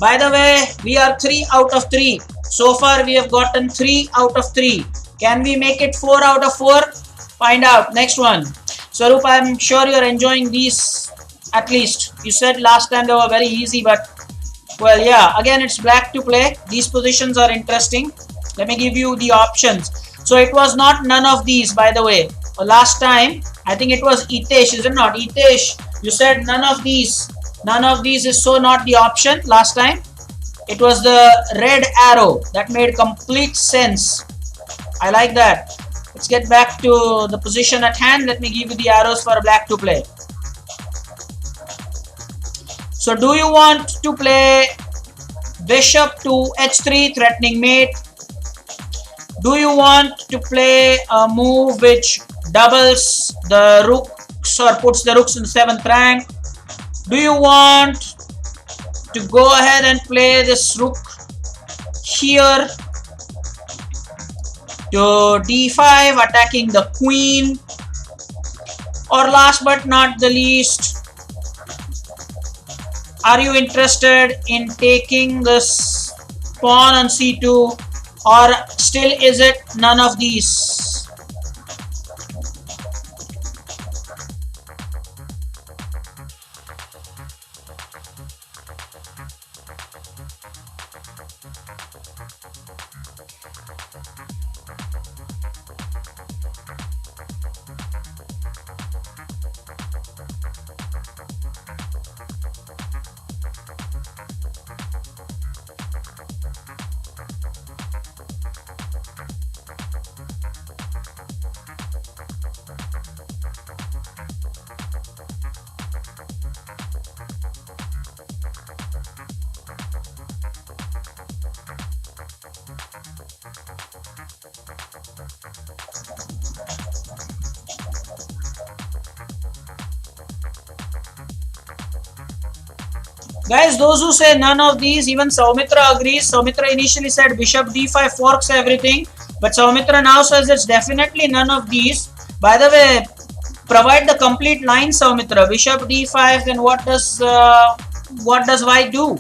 By the way, we are 3 out of 3. So far, we have gotten 3 out of 3. Can we make it 4 out of 4? Find out. Next one. Swaroop, I'm sure you're enjoying these at least. You said last time they were very easy, but well, yeah. Again, it's black to play. These positions are interesting. Let me give you the options. So it was not none of these, by the way. Last time, I think it was Itesh, is it not? Itesh, you said none of these. None of these is so not the option last time. It was the red arrow. That made complete sense. I like that. Let's get back to the position at hand. Let me give you the arrows for black to play. So do you want to play bishop to h3 threatening mate? Do you want to play a move which doubles the rooks or puts the rooks in 7th rank? Do you want to go ahead and play this rook here to d5 attacking the queen? Or last but not the least, are you interested in taking this pawn on c2, or still is it none of these? Guys, those who say none of these, even Saumitra agrees. Saumitra initially said bishop d5 forks everything, but Saumitra now says it's definitely none of these. By the way, provide the complete line, Saumitra. Bishop d5, then what does white do?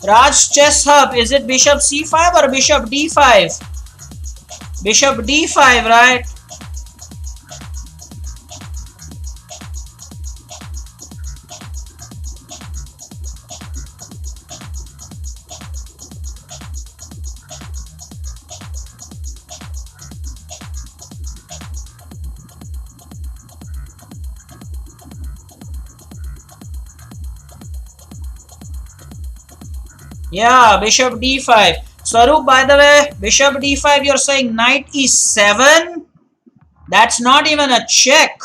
Raj Chess Hub, is it bishop c5 or bishop d5? Bishop d5, right? Yeah, bishop d5. Swaroop, by the way, bishop d5, you're saying knight e7? That's not even a check.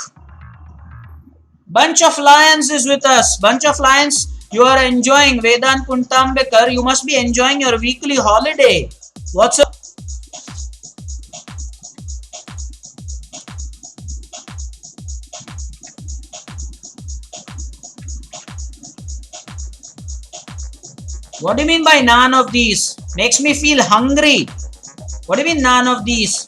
Bunch of lions is with us. Bunch of lions, you are enjoying. Vedant Puntambekar, you must be enjoying your weekly holiday. What's up? What do you mean by none of these? Makes me feel hungry. What do you mean none of these?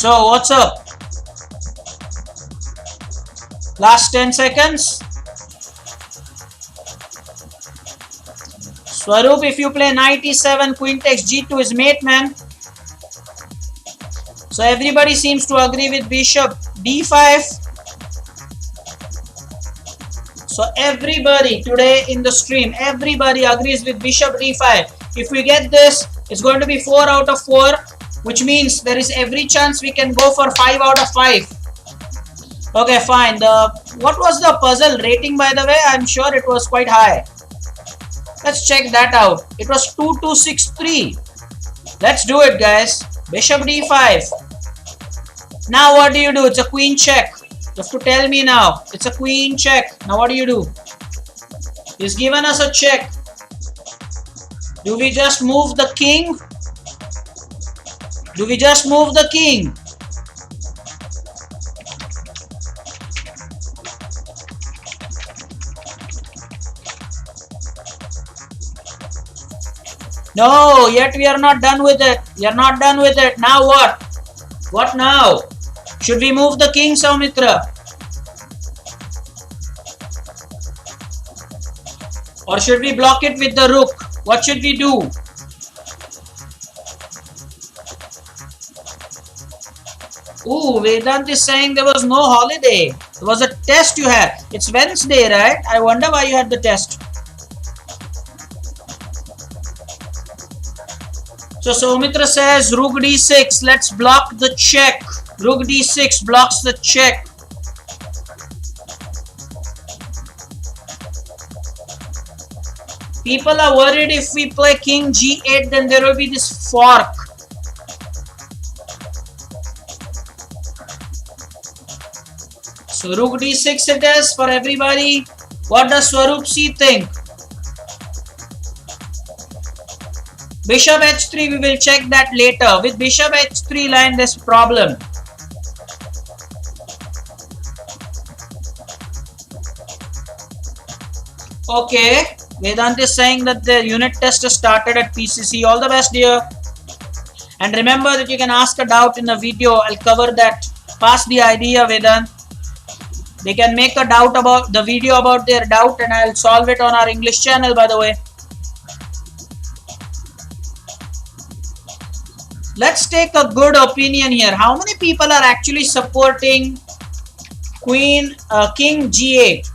So what's up? Last 10 seconds. Swaroop, if you play knight e7, queen takes g2 is mate, man. So everybody seems to agree with bishop d5. So everybody today in the stream, everybody agrees with bishop d5. If we get this, it's going to be 4 out of 4. Which means there is every chance we can go for 5 out of 5. Okay, fine. What was the puzzle rating, by the way? I'm sure it was quite high. Let's check that out. It was 2263. Let's do it, guys. Bishop d5. Now what do you do? It's a queen check. You have to tell me now. It's a queen check. Now what do you do? He's given us a check. Do we just move the king? Do we just move the king? No, yet we are not done with it. We are not done with it. Now what? What now? Should we move the king, Saumitra? Or should we block it with the rook? What should we do? Ooh, Vedant is saying there was no holiday. It was a test you had. It's Wednesday, right? I wonder why you had the test. So Soumitra says rook d6. Let's block the check. Rook d6 blocks the check. People are worried if we play king g8, then there will be this fork. So rook d6 it is for everybody. What does Swaroop C think? Bishop h3, we will check that later. With bishop h3 line, there's problem. Okay, Vedant is saying that the unit test has started at PCC. All the best, dear. And remember that you can ask a doubt in the video. I'll cover that. Pass the idea, Vedant. They can make a doubt about the video about their doubt, and I'll solve it on our English channel, by the way. Let's take a good opinion here. How many people are actually supporting king g8?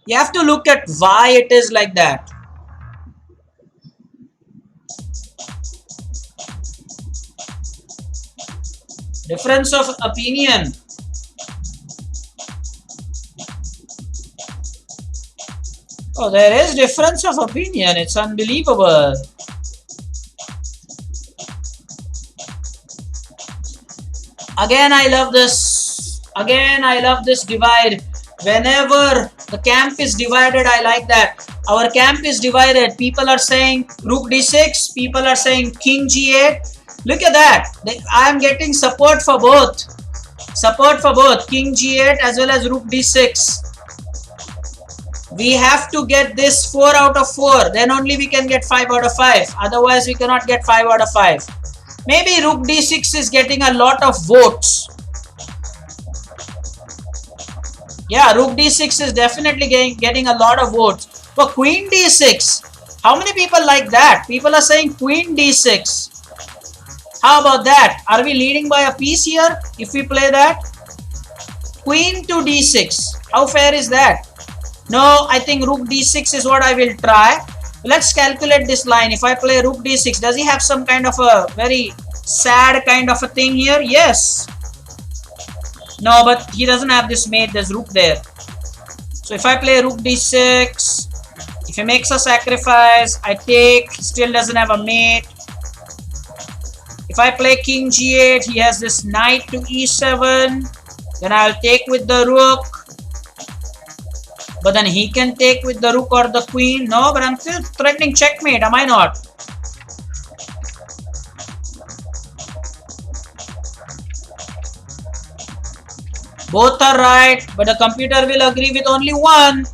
You have to look at why it is like that. Difference of opinion. Oh, there is difference of opinion. It's unbelievable. Again, I love this. Again, I love this divide. Whenever the camp is divided, I like that. Our camp is divided. People are saying rook d6. People are saying king g8. Look at that. I am getting support for both. Support for both king g8 as well as rook d6. We have to get this 4 out of 4. Then only we can get 5 out of 5. Otherwise, we cannot get 5 out of 5. Maybe rook d6 is getting a lot of votes. Yeah, rook d6 is definitely getting a lot of votes. But queen d6, how many people like that? People are saying queen d6. How about that? Are we leading by a piece here if we play that? Queen to d6. How fair is that? No, I think rook d6 is what I will try. Let's calculate this line. If I play rook d6, does he have some kind of a very sad kind of a thing here? Yes. No, but he doesn't have this mate. There's rook there. So if I play rook d6, if he makes a sacrifice, I take. He still doesn't have a mate. If I play king g8, he has this knight to e7. Then I'll take with the rook. But then he can take with the rook or the queen. No, but I'm still threatening checkmate, am I not? Both are right, but the computer will agree with only one.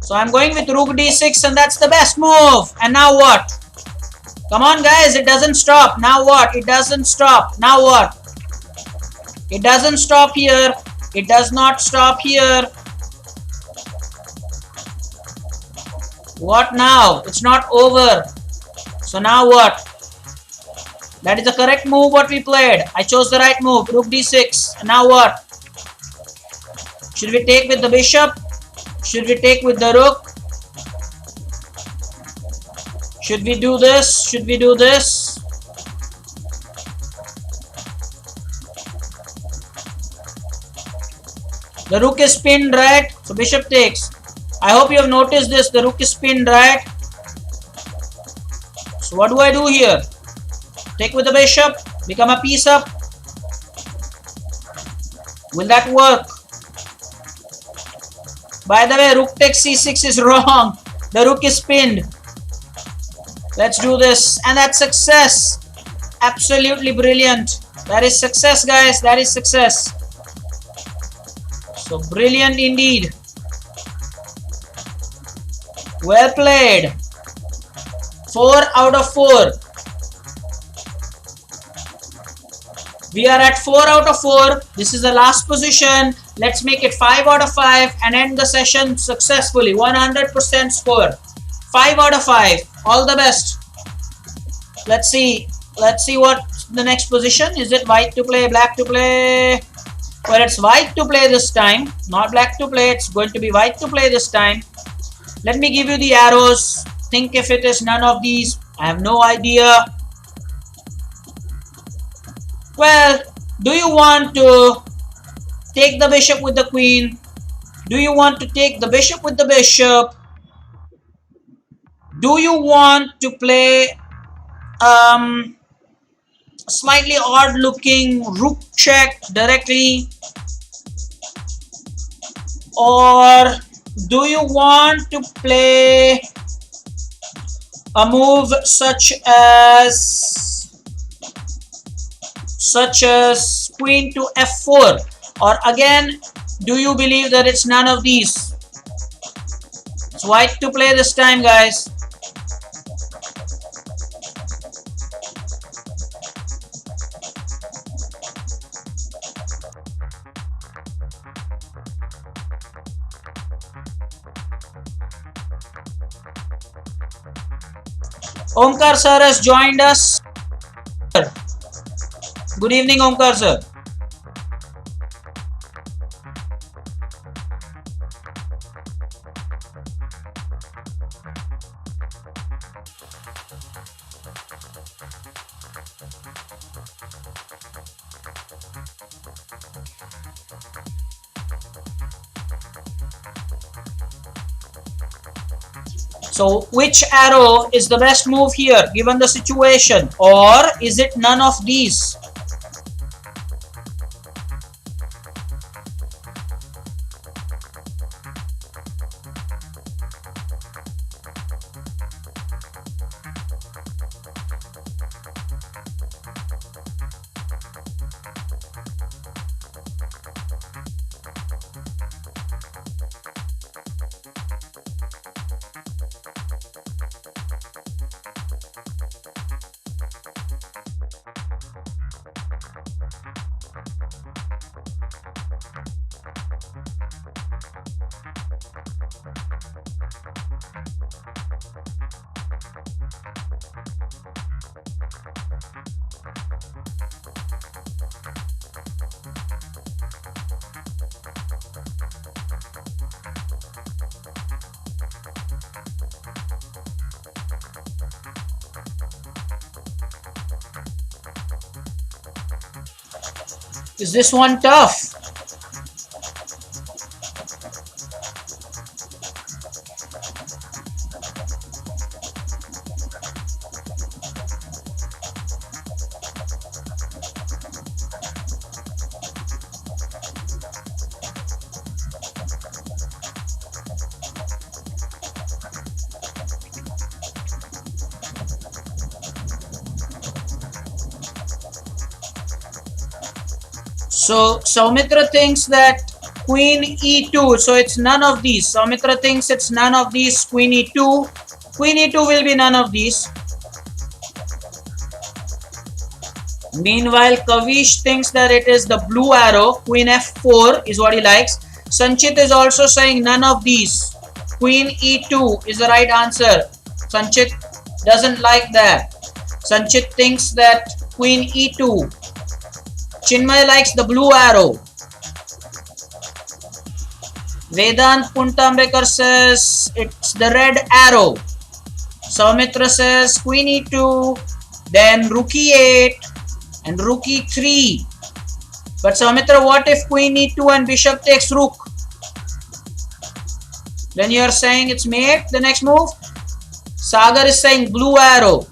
So I'm going with rook d6 and that's the best move. And now what? Come on guys, it doesn't stop. Now what? It doesn't stop. Now what? It doesn't stop here. It does not stop here. What now? It's not over. So now what? That is the correct move what we played. I chose the right move. Rook d6. And now what? Should we take with the bishop? Should we take with the rook? Should we do this? Should we do this? The rook is pinned, right? So bishop takes. I hope you have noticed this. The rook is pinned, right? So what do I do here? Take with the bishop. Become a piece up. Will that work? By the way, rook takes c6 is wrong. The rook is pinned. Let's do this. And that's success. Absolutely brilliant. That is success, guys. That is success. So brilliant indeed. Well played. 4 out of 4. We are at 4 out of 4. This is the last position. Let's make it 5 out of 5 and end the session successfully. 100% score. 5 out of 5. All the best. Let's see. Let's see what the next position. Is it white to play, black to play? Well, it's white to play this time. Not black to play. It's going to be white to play this time. Let me give you the arrows. Think if it is none of these. I have no idea. Well, do you want to take the bishop with the queen? Do you want to take the bishop with the bishop? Do you want to play slightly odd looking rook check directly? Or do you want to play a move such as queen to f4? Or again, do you believe that it's none of these? It's white to play this time, guys. Omkar sir has joined us. Good evening, Omkar sir. So which arrow is the best move here given the situation, or is it none of these? Is this one tough? So Soumitra thinks that queen e2, so it's none of these. Soumitra thinks it's none of these. Queen e2, queen e2 will be none of these. Meanwhile, Kavish thinks that it is the blue arrow. Queen f4 is what he likes. Sanchit is also saying none of these. Queen e2 is the right answer. Sanchit doesn't like that. Sanchit thinks that queen e2. Chinmay likes the blue arrow. Vedant Puntambekar says it's the red arrow. Soumitra says queen e2, then rook e8 and rook e3. But Soumitra, what if queen e2 and bishop takes rook? Then you are saying it's mate, the next move. Sagar is saying blue arrow.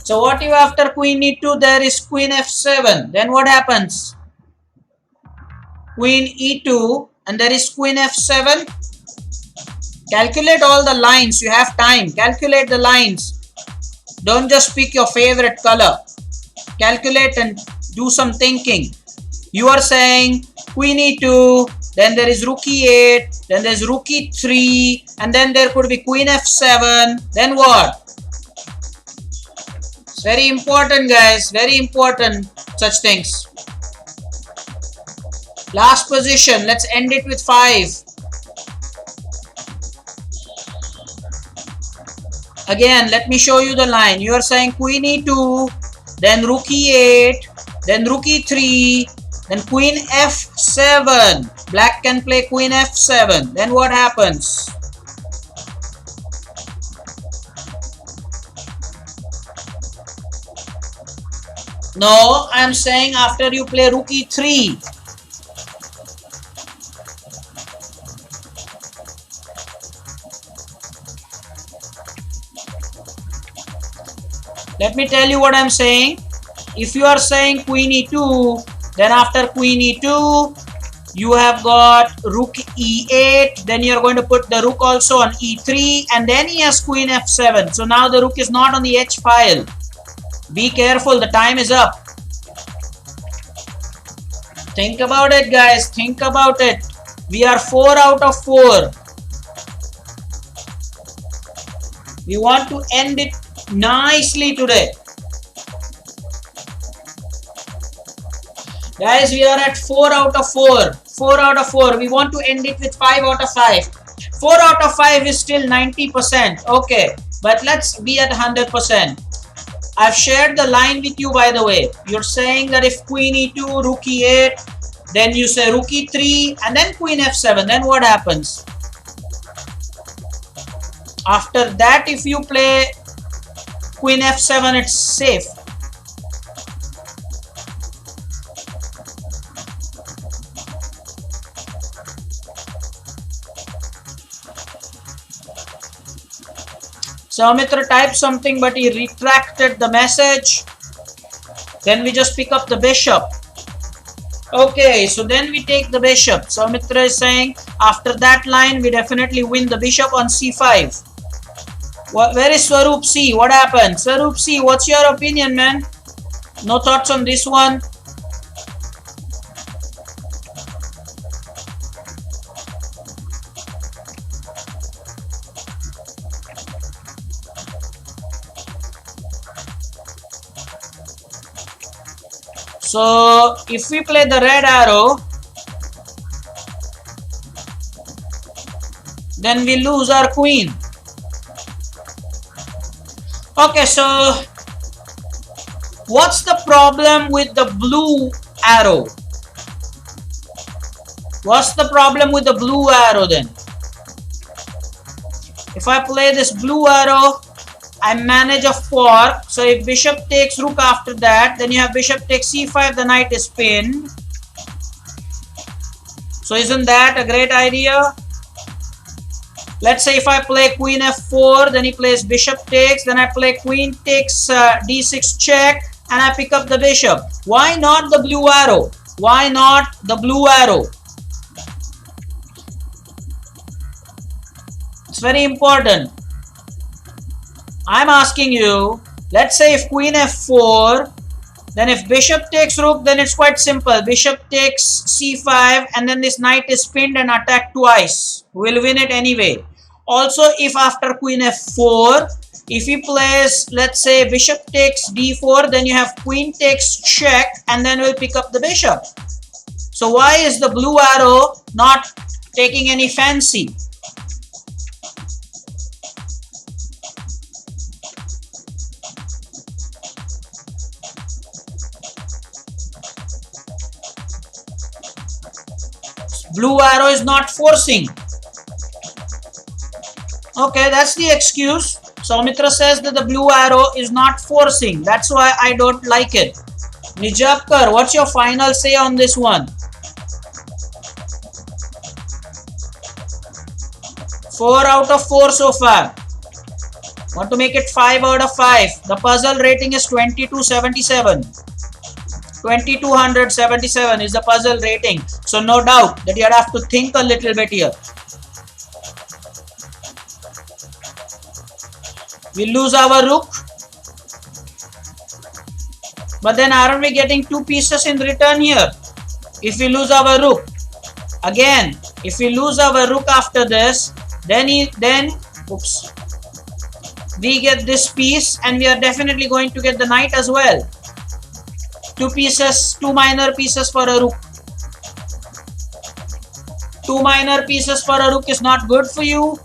So what if after queen e2 there is queen f7? Then what happens? Queen e2 and there is queen f7. Calculate all the lines. You have time. Calculate the lines. Don't just pick your favorite color. Calculate and do some thinking. You are saying queen e2, then there is rook e8, then there is rook e3, and then there could be queen f7. Then what? It's very important, guys. Very important, such things. Last position. Let's end it with 5. Again, let me show you the line. You are saying queen e2, then rook e8, then rook e3, then queen f7. Black can play queen f7. Then what happens? No, I am saying after you play rook e3. Let me tell you what I am saying. If you are saying queen e2, then after queen e2, you have got rook e8, then you are going to put the rook also on e3, and then he has queen f7. So now the rook is not on the h file. Be careful, the time is up. Think about it, guys. Think about it. We are 4 out of 4. We want to end it nicely today. Guys, we are at 4 out of 4. 4 out of 4. We want to end it with 5 out of 5. 4 out of 5 is still 90%. Okay, but let's be at 100%. I've shared the line with you, by the way. You're saying that if queen e2, rook e8, then you say rook e3 and then queen f7. Then what happens? After that, if you play queen f7, it's safe. Soumitra typed something, but he retracted the message. Then we just pick up the bishop. Okay, so then we take the bishop. Soumitra is saying after that line, we definitely win the bishop on c5. Where is Swaroop C? What happened? Swaroop C, what's your opinion, man? No thoughts on this one? So if we play the red arrow, then we lose our queen. Okay, so what's the problem with the blue arrow? What's the problem with the blue arrow then? If I play this blue arrow, I manage a fork. So if bishop takes rook after that, then you have bishop takes c5, the knight is pinned. So isn't that a great idea? Let's say if I play queen f4, then he plays bishop takes, then I play queen takes d6 check, and I pick up the bishop. Why not the blue arrow? Why not the blue arrow? It's very important. I'm asking you, let's say if queen f4, then if bishop takes rook, then it's quite simple. Bishop takes c5, and then this knight is pinned and attacked twice. We'll win it anyway. Also, if after queen f4, if he plays, let's say bishop takes d4, then you have queen takes check, and then we'll pick up the bishop. So why is the blue arrow not taking any fancy? Blue arrow is not forcing. Okay, that's the excuse. Soumitra says that the blue arrow is not forcing. That's why I don't like it. Nijapkar, what's your final say on this one? 4 out of 4 so far. Want to make it 5 out of 5. The puzzle rating is 2277. 2277 is the puzzle rating. So no doubt that you have to think a little bit here. We lose our rook. But then aren't we getting 2 pieces in return here? If we lose our rook. Again, if we lose our rook after this, then we get this piece, and we are definitely going to get the knight as well. 2 pieces, 2 minor pieces for a rook. 2 minor pieces for a rook is not good for you.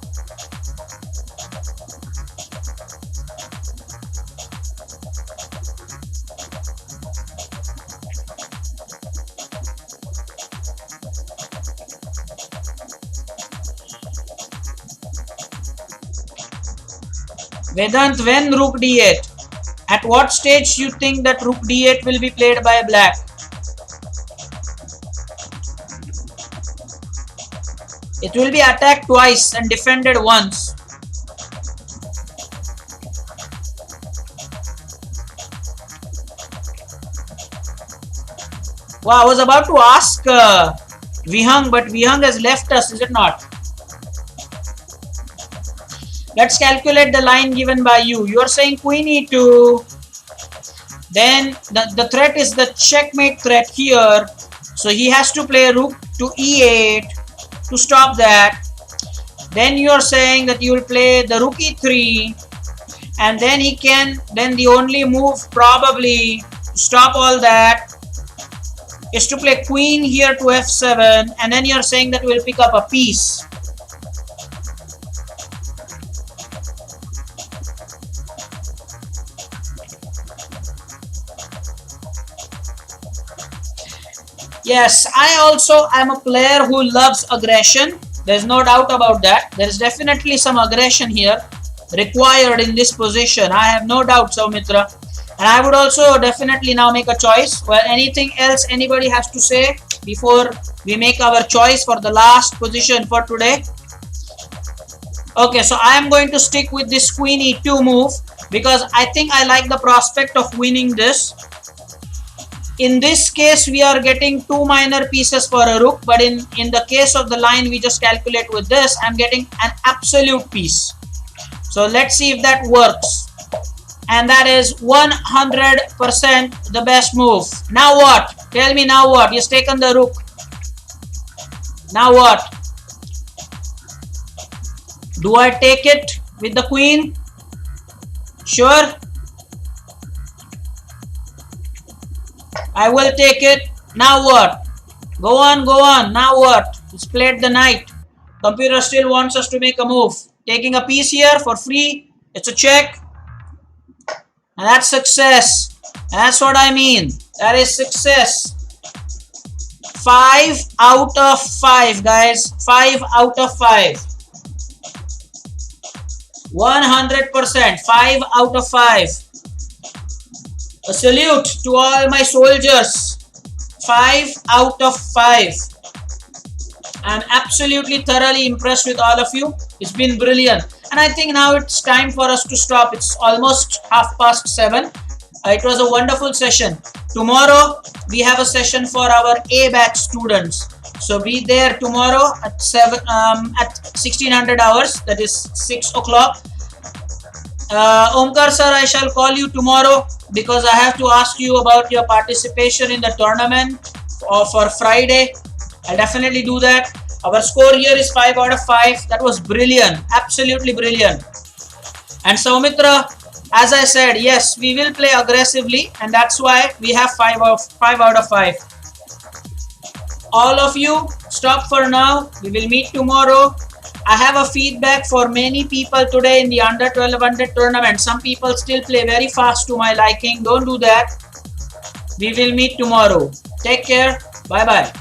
Vedant, when rook d8? At what stage you think that rook d8 will be played by black? It will be attacked twice and defended once. Wow, I was about to ask Vihang, but Vihang has left us, is it not? Let's calculate the line given by you. You are saying queen e2. Then the threat is the checkmate threat here. So he has to play rook to e8 to stop that. Then you are saying that you will play the rook e3. And then he can, then the only move probably to stop all that is to play queen here to f7. And then you are saying that we'll pick up a piece. Yes, I also am a player who loves aggression. There's no doubt about that. There is definitely some aggression here required in this position. I have no doubt, Soumitra. And I would also definitely now make a choice. Well, anything else anybody has to say before we make our choice for the last position for today? Okay, so I am going to stick with this queen e2 move because I think I like the prospect of winning this. In this case, we are getting 2 minor pieces for a rook, but in the case of the line we just calculate with this, I'm getting an absolute piece. So let's see if that works. And that is 100% the best move. Now what? Tell me now what? He's taken the rook. Now what? Do I take it with the queen? Sure. I will take it. Now what? Go on, go on. Now what? He's played the knight. Computer still wants us to make a move. Taking a piece here for free. It's a check. And that's success. That's what I mean. That is success. 5 out of 5, guys. 5 out of 5. 100%. 5 out of 5. A salute to all my soldiers. 5 out of 5. I'm absolutely thoroughly impressed with all of you. It's been brilliant. And I think now it's time for us to stop. It's almost 7:30. It was a wonderful session. Tomorrow we have a session for our A batch students. So be there tomorrow at 1600 hours. That is 6 o'clock. Omkar sir, I shall call you tomorrow because I have to ask you about your participation in the tournament for Friday. I'll definitely do that. Our score here is 5 out of 5. That was brilliant. Absolutely brilliant. And Saumitra, as I said, yes, we will play aggressively, and that's why we have 5 out of 5. All of you, stop for now. We will meet tomorrow. I have a feedback for many people today in the under 1200 tournament. Some people still play very fast to my liking. Don't do that. We will meet tomorrow. Take care. Bye-bye.